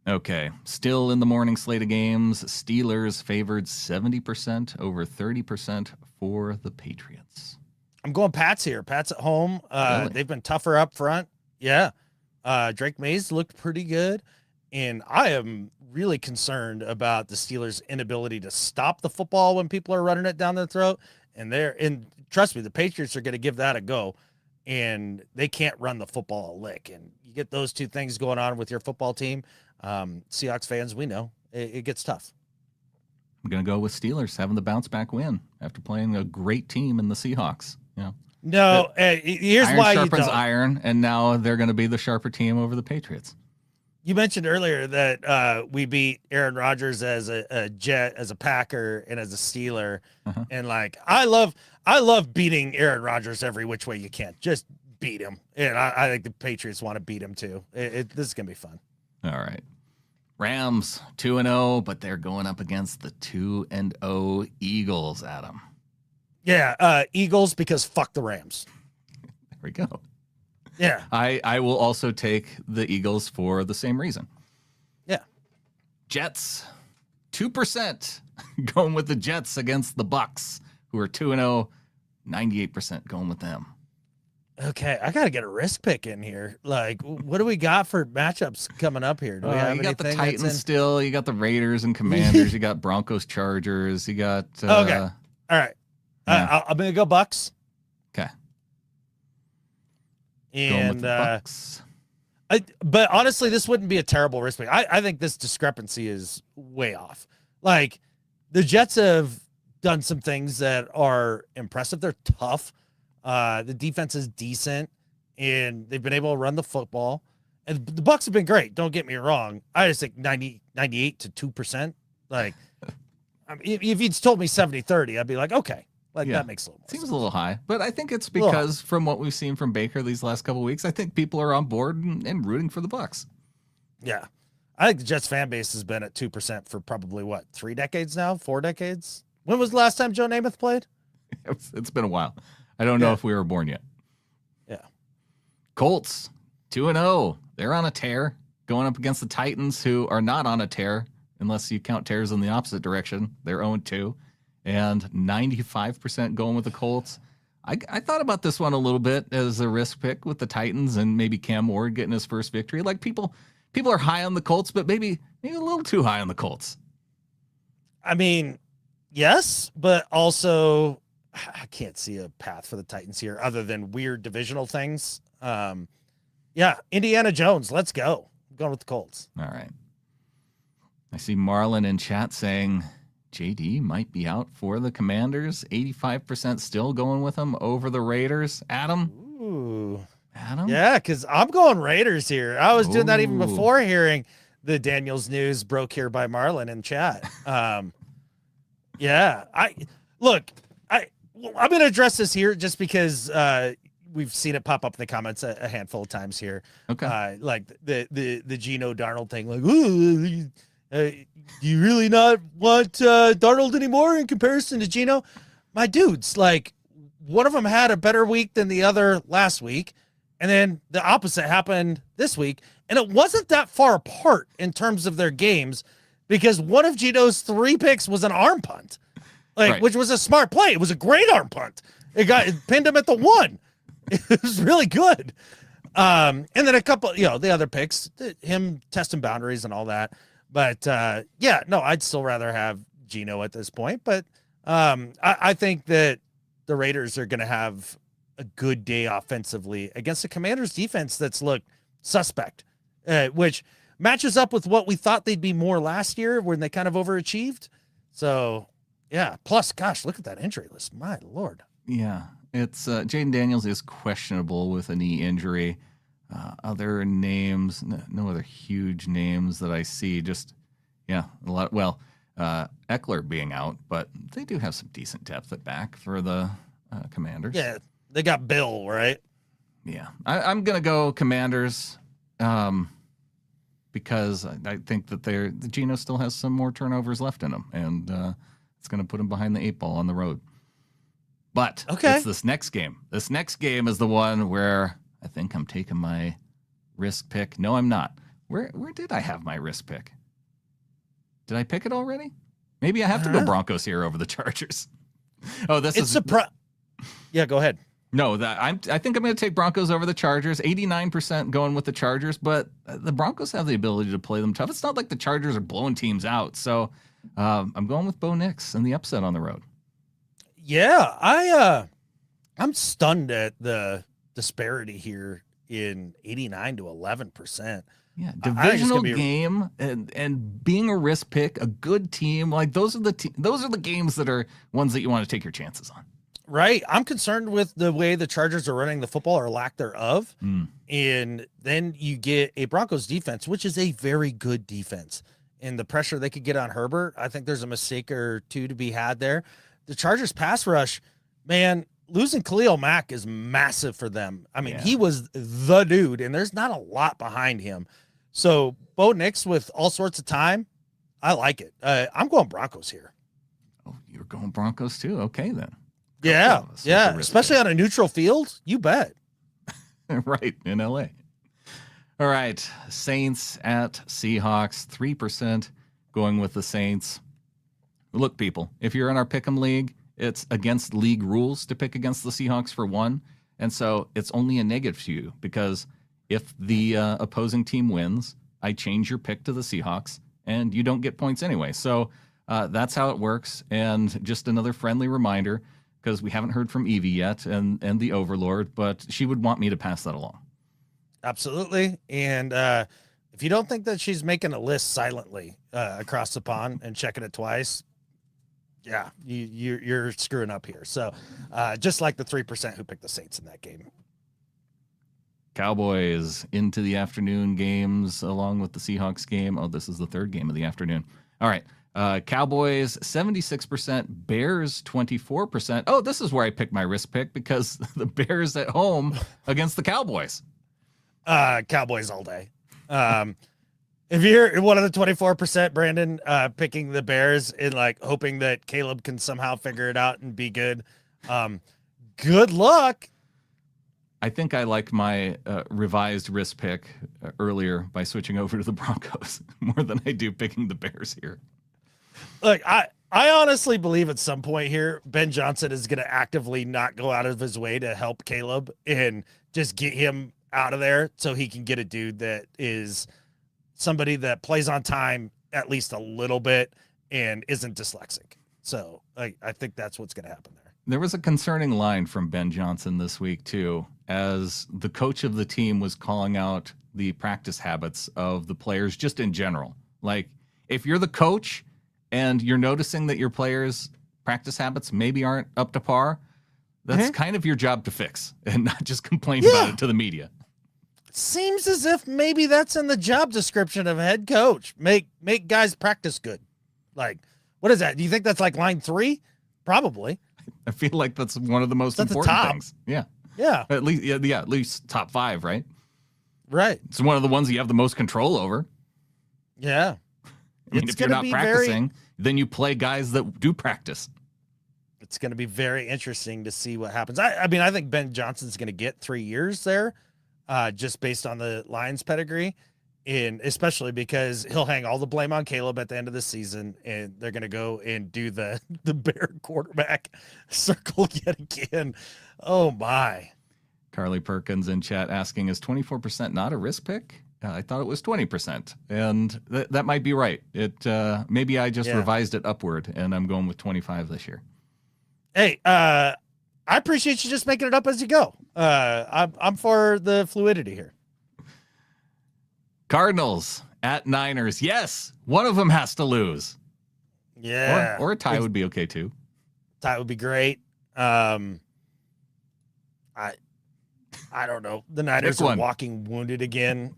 Okay. Still in the morning slate of games, Steelers favored 70% over 30% for the Patriots. I'm going Pats here. Pats at home. Really? They've been tougher up front. Yeah. Drake Mays looked pretty good. And I am really concerned about the Steelers' inability to stop the football when people are running it down their throat. And trust me, the Patriots are going to give that a go. And they can't run the football a lick. And you get those two things going on with your football team. Seahawks fans, we know it gets tough. I'm going to go with Steelers having the bounce back win after playing a great team in the Seahawks. No, here's iron why you sharpens don't. iron, and now they're going to be the sharper team over the Patriots. You mentioned earlier that we beat Aaron Rodgers as a Jet, as a Packer, and as a Steeler, and like I love beating Aaron Rodgers every which way you can. Just beat him, and I think the Patriots want to beat him too. This is gonna be fun. All right, Rams 2-0, but they're going up against the 2-0 Eagles. Adam. Yeah, Eagles because fuck the Rams. There we go. Yeah. I will also take the Eagles for the same reason. Yeah. Jets 2% going with the Jets against the Bucks, who are 2-0, 98% going with them. Okay, I got to get a risk pick in here. Like, what do we got for matchups coming up here? Do we have you got the anything Titans still. You got the Raiders and Commanders. You got Broncos, Chargers. You got. Okay. All right. Yeah. I'm going to go Bucks. Okay. And going with the Bucks. but honestly, this wouldn't be a terrible risk pick. I think this discrepancy is way off. Like, the Jets have done some things that are impressive. They're tough. The defense is decent, and they've been able to run the football. And the Bucks have been great. Don't get me wrong. I just think 98 to 2%. Like, I mean, if you'd told me 70-30, I'd be like, okay. Like, that makes a little more Seems sense. a little high, but I think it's because from what we've seen from Baker these last couple of weeks, I think people are on board and rooting for the Bucks. Yeah. I think the Jets fan base has been at 2% for probably, 3 decades now? 4 decades? When was the last time Joe Namath played? It's been a while. I don't know if we were born yet. Yeah. Colts 2-0. They're on a tear going up against the Titans, who are not on a tear unless you count tears in the opposite direction. They're 0-2. And 95% going with the Colts. I thought about this one a little bit as a risk pick with the Titans and maybe Cam Ward getting his first victory. Like people are high on the Colts, but maybe a little too high on the Colts. I mean, yes, but also I can't see a path for the Titans here other than weird divisional things. Yeah, Indiana Jones, let's go. I'm going with the Colts. All right. I see Marlon in chat saying JD might be out for the Commanders. 85% still going with him over the Raiders. Adam? Ooh. Adam? Yeah, because I'm going Raiders here. I was doing that even Ooh. before hearing the Daniels news broke here by Marlon in chat. Yeah, I'm going to address this here just because we've seen it pop up in the comments a handful of times here. Okay. Like the Geno Darnold thing, like, ooh, do you really not want Darnold anymore in comparison to Geno? My dudes, like, one of them had a better week than the other last week, and then the opposite happened this week, and it wasn't that far apart in terms of their games because one of Geno's 3 picks was an arm punt, which was a smart play. It was a great arm punt. It pinned him at the 1. It was really good. And then a couple, the other picks, him testing boundaries and all that. But I'd still rather have Geno at this point. But I think that the Raiders are going to have a good day offensively against the Commanders defense that's looked suspect, which matches up with what we thought they'd be more last year when they kind of overachieved. So, yeah. Plus, gosh, look at that injury list. My Lord. Yeah. It's Jaden Daniels is questionable with a knee injury. Other names, no other huge names that I see. Just, a lot. Well, Eckler being out, but they do have some decent depth at back for the Commanders. Yeah, they got Bill, right? Yeah, I'm going to go Commanders because I think that Geno still has some more turnovers left in him, and it's going to put him behind the 8 ball on the road. But it's this next game. This next game is the one where I think I'm taking my risk pick. No, I'm not. Where did I have my risk pick? Did I pick it already? Maybe I have to go Broncos here over the Chargers. Oh, this is Yeah, go ahead. No, I think I'm going to take Broncos over the Chargers. 89% going with the Chargers, but the Broncos have the ability to play them tough. It's not like the Chargers are blowing teams out. So I'm going with Bo Nix and the upset on the road. Yeah, I'm stunned at the disparity here in 89 to 11%. Yeah, divisional game and being a risk pick, a good team, like those are the games that are ones that you want to take your chances on. Right. I'm concerned with the way the Chargers are running the football or lack thereof. And then you get a Broncos defense, which is a very good defense. And the pressure they could get on Herbert, I think there's a mistake or two to be had there. The Chargers pass rush, man, losing Khalil Mack is massive for them. I mean, he was the dude, and there's not a lot behind him. So Bo Nix with all sorts of time, I like it. I'm going Broncos here. Oh, you're going Broncos too? Okay, then. Yeah, especially on a neutral field. You bet. Right, in LA. All right, Saints at Seahawks, 3% going with the Saints. Look, people, if you're in our Pick'em League, it's against league rules to pick against the Seahawks for one. And so it's only a negative to you because if the opposing team wins, I change your pick to the Seahawks and you don't get points anyway. So that's how it works. And just another friendly reminder, because we haven't heard from Evie yet and the Overlord, but she would want me to pass that along. Absolutely. And if you don't think that she's making a list silently across the pond and checking it twice, yeah, you're screwing up here. So just like the 3% who picked the Saints in that game. Cowboys into the afternoon games along with the Seahawks game. Oh, this is the third game of the afternoon. All right. Cowboys 76%, Bears 24%. Oh, this is where I picked my risk pick because the Bears at home against the Cowboys. Cowboys all day. If you're one of the 24%, Brandon, picking the Bears and like hoping that Caleb can somehow figure it out and be good, good luck. I think I like my revised risk pick earlier by switching over to the Broncos more than I do picking the Bears here. Look, I honestly believe at some point here, Ben Johnson is going to actively not go out of his way to help Caleb and just get him out of there so he can get a dude that is somebody that plays on time at least a little bit and isn't dyslexic. So I think that's what's going to happen there. There was a concerning line from Ben Johnson this week, too, as the coach of the team was calling out the practice habits of the players just in general. Like, if you're the coach and you're noticing that your players' practice habits maybe aren't up to par, that's kind of your job to fix and not just complain about it to the media. Seems as if maybe that's in the job description of head coach. Make guys practice good. Like, what is that? Do you think that's like line 3? Probably. I feel like that's one of the most important things. Yeah. Yeah. At least top 5, right? Right. It's one of the ones you have the most control over. Yeah. I mean, if you're not practicing, then you play guys that do practice. It's going to be very interesting to see what happens. I mean, I think Ben Johnson's going to get 3 years there, just based on the Lions pedigree, and especially because he'll hang all the blame on Caleb at the end of the season, and they're going to go and do the Bear quarterback circle yet again. Oh my! Carly Perkins in chat asking, is 24% not a risk pick? I thought it was 20%, and that might be right. Maybe I just revised it upward, and I'm going with 25 this year. Hey, I appreciate you just making it up as you go. I'm for the fluidity here. Cardinals at Niners. Yes, one of them has to lose. Yeah, or a tie would be okay too. Tie would be great. I don't know. The Niners are walking wounded again.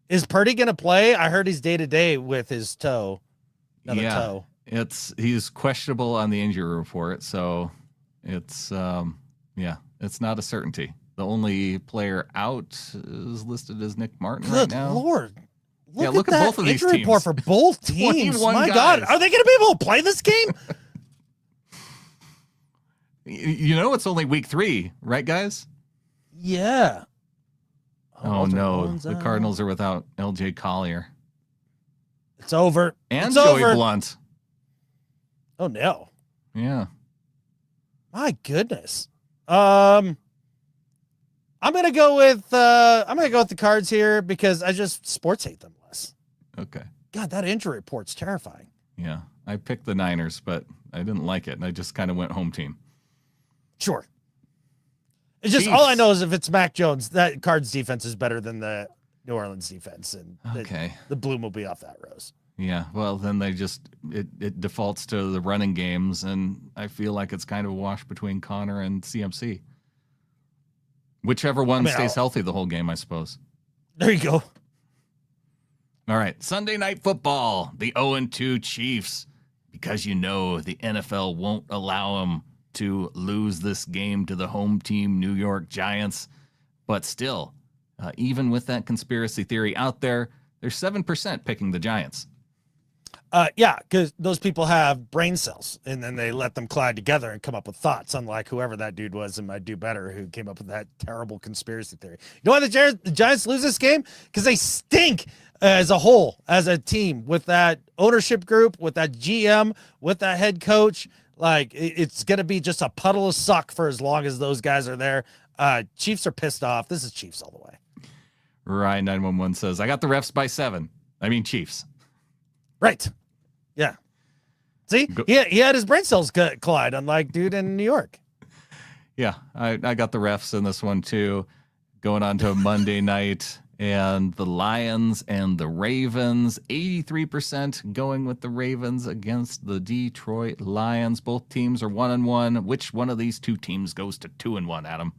Is Purdy going to play? I heard he's day-to-day with his toe. Toe. He's questionable on the injury report, so it's it's not a certainty. The only player out is listed as Nick Martin right now. Good Lord. Look at both of these teams. Report for both teams. My guys. God. Are they going to be able to play this game? You know it's only week 3, right, guys? Yeah. Oh no, the Cardinals are without LJ Collier. It's over. And Joey Blunt. Oh no. Yeah. My goodness. I I'm gonna go with the Cards here because I just sports hate them less. Okay. God, that injury report's terrifying. Yeah. I picked the Niners, but I didn't like it, and I just kind of went home team. Sure. It's just Chiefs. all I know is if it's Mac Jones, that Cards defense is better than the New Orleans defense, and Okay. the bloom will be off that rose. Yeah. Well, then they just it defaults to the running games, and I feel like it's kind of a wash between Connor and CMC. Whichever one stays healthy the whole game, I suppose. There you go. All right. Sunday Night Football. The 0-2 Chiefs. Because the NFL won't allow them to lose this game to the home team, New York Giants. But still, even with that conspiracy theory out there, there's 7% picking the Giants. Yeah, because those people have brain cells, and then they let them collide together and come up with thoughts, unlike whoever that dude was in My Do Better who came up with that terrible conspiracy theory. You know why the Giants lose this game? Because they stink as a whole, as a team, with that ownership group, with that GM, with that head coach. Like, it's going to be just a puddle of suck for as long as those guys are there. Chiefs are pissed off. This is Chiefs all the way. Ryan 911 says, I got the refs by 7. I mean, Chiefs. Right. Yeah. See, he had his brain cells collide, unlike dude in New York. Yeah, I got the refs in this one too. Going on to Monday night, and the Lions and the Ravens, 83% going with the Ravens against the Detroit Lions. Both teams are 1-1. Which one of these two teams goes to 2-1, Adam?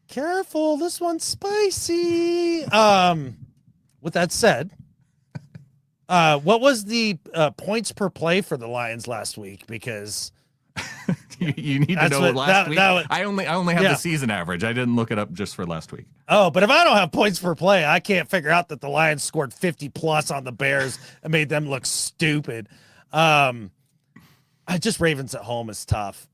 Careful, this one's spicy. With that said, what was the points per play for the Lions last week? Because you need to know last week. I only have the season average. I didn't look it up just for last week. Oh, but if I don't have points per play, I can't figure out that the Lions scored 50 plus on the Bears and made them look stupid. Ravens at home is tough.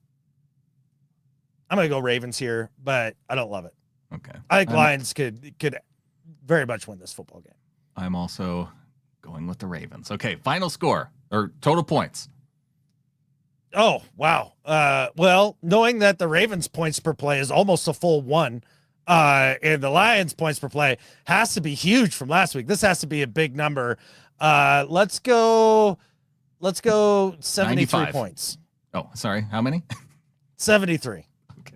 I'm gonna go Ravens here, but I don't love it. Okay. I think Lions could very much win this football game. I'm also going with the Ravens. Okay, final score or total points. Oh, wow. Well, knowing that the Ravens points per play is almost a full 1, and the Lions points per play has to be huge from last week. This has to be a big number. Let's go 73 95. points. Oh, sorry. How many? 73. Okay.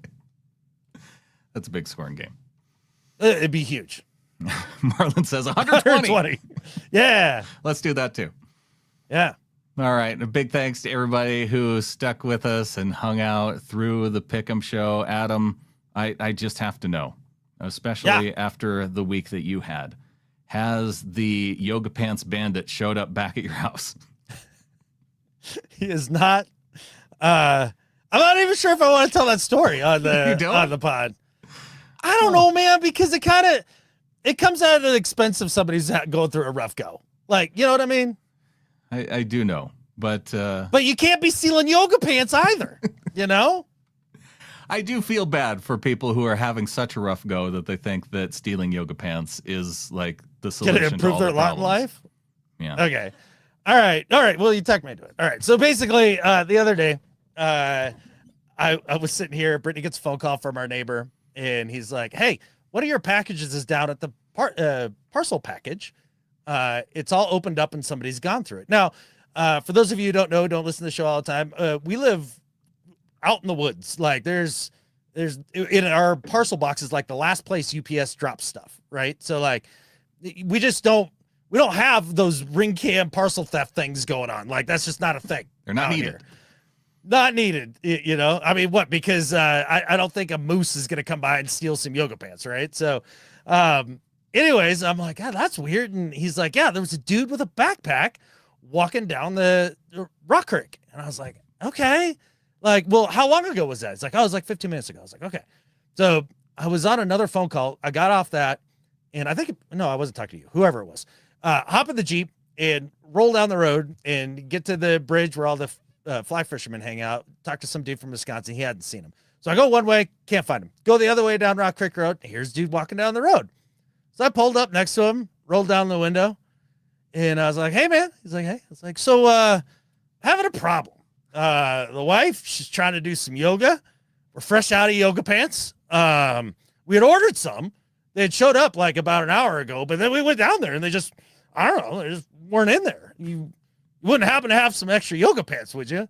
That's a big scoring game. It'd be huge. Marlon says 120. Yeah. Let's do that too. Yeah. All right. A big thanks to everybody who stuck with us and hung out through the Pick'em show. Adam, I just have to know, especially after the week that you had, has the Yoga Pants Bandit showed up back at your house? He is not. I'm not even sure if I want to tell that story on the pod. I don't know, man, because it comes out at the expense of somebody who's going through a rough go. Like, you know what I mean? I do know, but you can't be stealing yoga pants either, you know? I do feel bad for people who are having such a rough go that they think that stealing yoga pants is like the solution to improve to all their lot in life. Yeah. Okay. All right. Well, you talked me into it. All right. So basically, the other day, I was sitting here. Brittany gets a phone call from our neighbor, and he's like, "Hey, one of your packages is down at the parcel package. It's all opened up, and somebody's gone through it." Now, for those of you who don't know, don't listen to the show all the time. We live out in the woods. Like there's in our parcel boxes, like the last place UPS drops stuff, right? So like we don't have those ring cam parcel theft things going on. Like that's just not a thing. They're not needed. Here. Not needed, you know? I mean, what? Because I don't think a moose is going to come by and steal some yoga pants, right? So anyways, I'm like, God, that's weird. And he's like, yeah, there was a dude with a backpack walking down the Rock Creek. And I was like, okay. Like, well, how long ago was that? It's like, oh, it was like 15 minutes ago. I was like, okay. So I was on another phone call. I got off that, and I wasn't talking to you, whoever it was. Hop in the Jeep and roll down the road and get to the bridge where all the fly fishermen hang out. Talk to some dude from Wisconsin. He hadn't seen him. So I go one way, can't find him. Go the other way down Rock Creek Road. Here's dude walking down the road. So I pulled up next to him, rolled down the window, and I was like, hey, man. He's like, hey. I was like, so having a problem. The wife, she's trying to do some yoga. We're fresh out of yoga pants. We We had ordered some. They had showed up like about an hour ago, but then we went down there and they just, I don't know, they just weren't in there. You wouldn't happen to have some extra yoga pants, would you?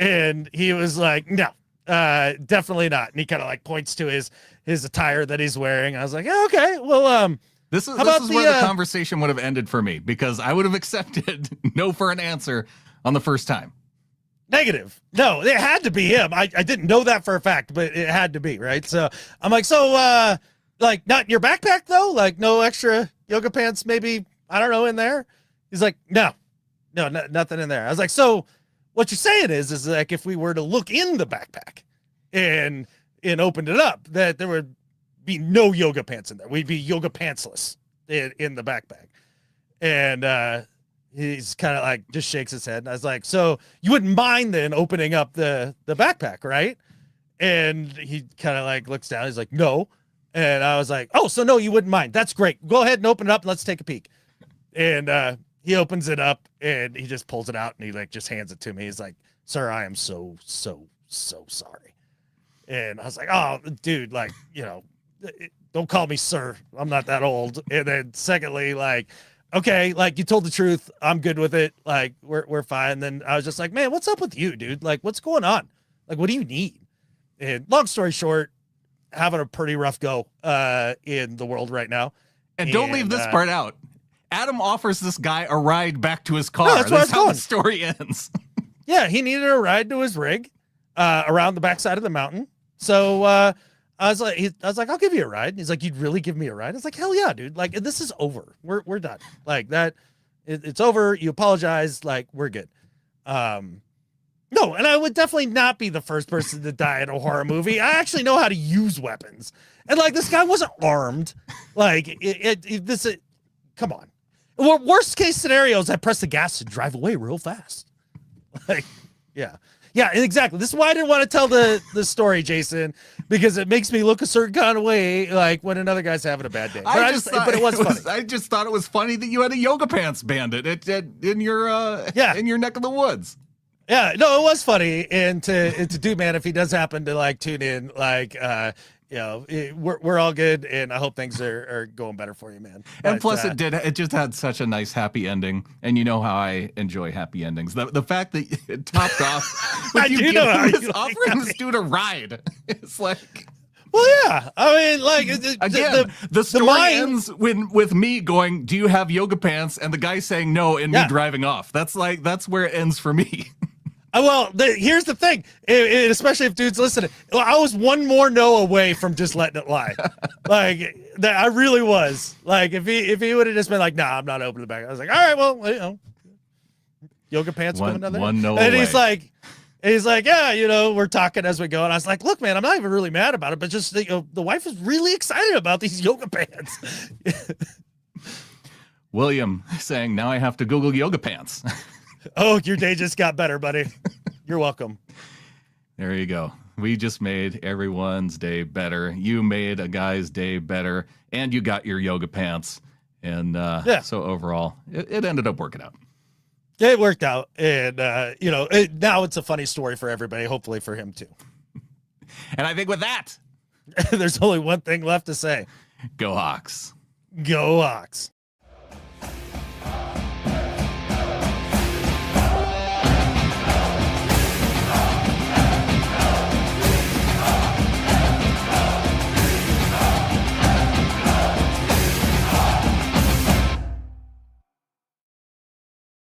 And he was like, no, definitely not. And he kind of like points to his attire that he's wearing. I was like, yeah, okay, well, this is where the conversation would have ended for me, because I would have accepted no for an answer on the first time. Negative. No, it had to be him. I didn't know that for a fact, but it had to be, right? So I'm like, so, like, not in your backpack, though? Like, no extra yoga pants, maybe, I don't know, in there? He's like, no, nothing in there. I was like, so what you're saying is like, if we were to look in the backpack and opened it up, that there would be no yoga pants in there. We'd be yoga pantsless in the backpack. And he's kind of like, just shakes his head. And I was like, so you wouldn't mind then opening up the backpack, right? And he kind of like looks down. He's like, no. And I was like, oh, so no, you wouldn't mind. That's great. Go ahead and open it up and let's take a peek. And he opens it up and he just pulls it out and he like just hands it to me. He's like, sir, I am so sorry. And I was like, oh, dude, like, you know, don't call me sir. I'm not that old. And then secondly, like, okay, like you told the truth. I'm good with it. Like we're fine. And then I was just like, man, what's up with you, dude? Like, what's going on? Like, what do you need? And long story short, having a pretty rough go in the world right now. And don't leave this part out. Adam offers this guy a ride back to his car. No, that's how the story ends. Yeah, he needed a ride to his rig around the backside of the mountain. So I was like, I'll give you a ride. And he's like, you'd really give me a ride? I was like, hell yeah, dude. Like, this is over. We're done. Like that. It's over. You apologize. Like, we're good. No, and I would definitely not be the first person to die in a horror movie. I actually know how to use weapons. And like, this guy wasn't armed. Like come on. Well, worst case scenarios, I press the gas to drive away real fast. Like, yeah. Yeah, exactly. This is why I didn't want to tell the story, Jason, because it makes me look a certain kind of way, like when another guy's having a bad day. But but it was funny. I just thought it was funny that you had a yoga pants bandit in your neck of the woods. Yeah, no, it was funny. And to do, man, if he does happen to like tune in, like, you know, we're all good, and I hope things are going better for you, man. And but, plus, it just had such a nice happy ending, and you know how I enjoy happy endings. The fact that it topped off with offering this dude a ride, it's like, well, yeah. I mean, like again, the story ends with me going, "Do you have yoga pants?" and the guy saying no, and me driving off. That's where it ends for me. Well, here's the thing, especially if dude's listening. I was one more no away from just letting it lie. Like, I really was. Like, if he would have just been like, nah, I'm not opening the back. I was like, all right, well, you know, yoga pants coming down there. One no and away. He's like, yeah, you know, we're talking as we go. And I was like, look, man, I'm not even really mad about it, but just, you know, the wife is really excited about these yoga pants. William saying, now I have to Google yoga pants. Oh, your day just got better, buddy. You're welcome. There you go. We just made everyone's day better. You made a guy's day better, and you got your yoga pants. And so overall, it ended up working out. It worked out. And, you know, now it's a funny story for everybody, hopefully for him too. And I think with that, there's only one thing left to say. Go Hawks. Go Hawks.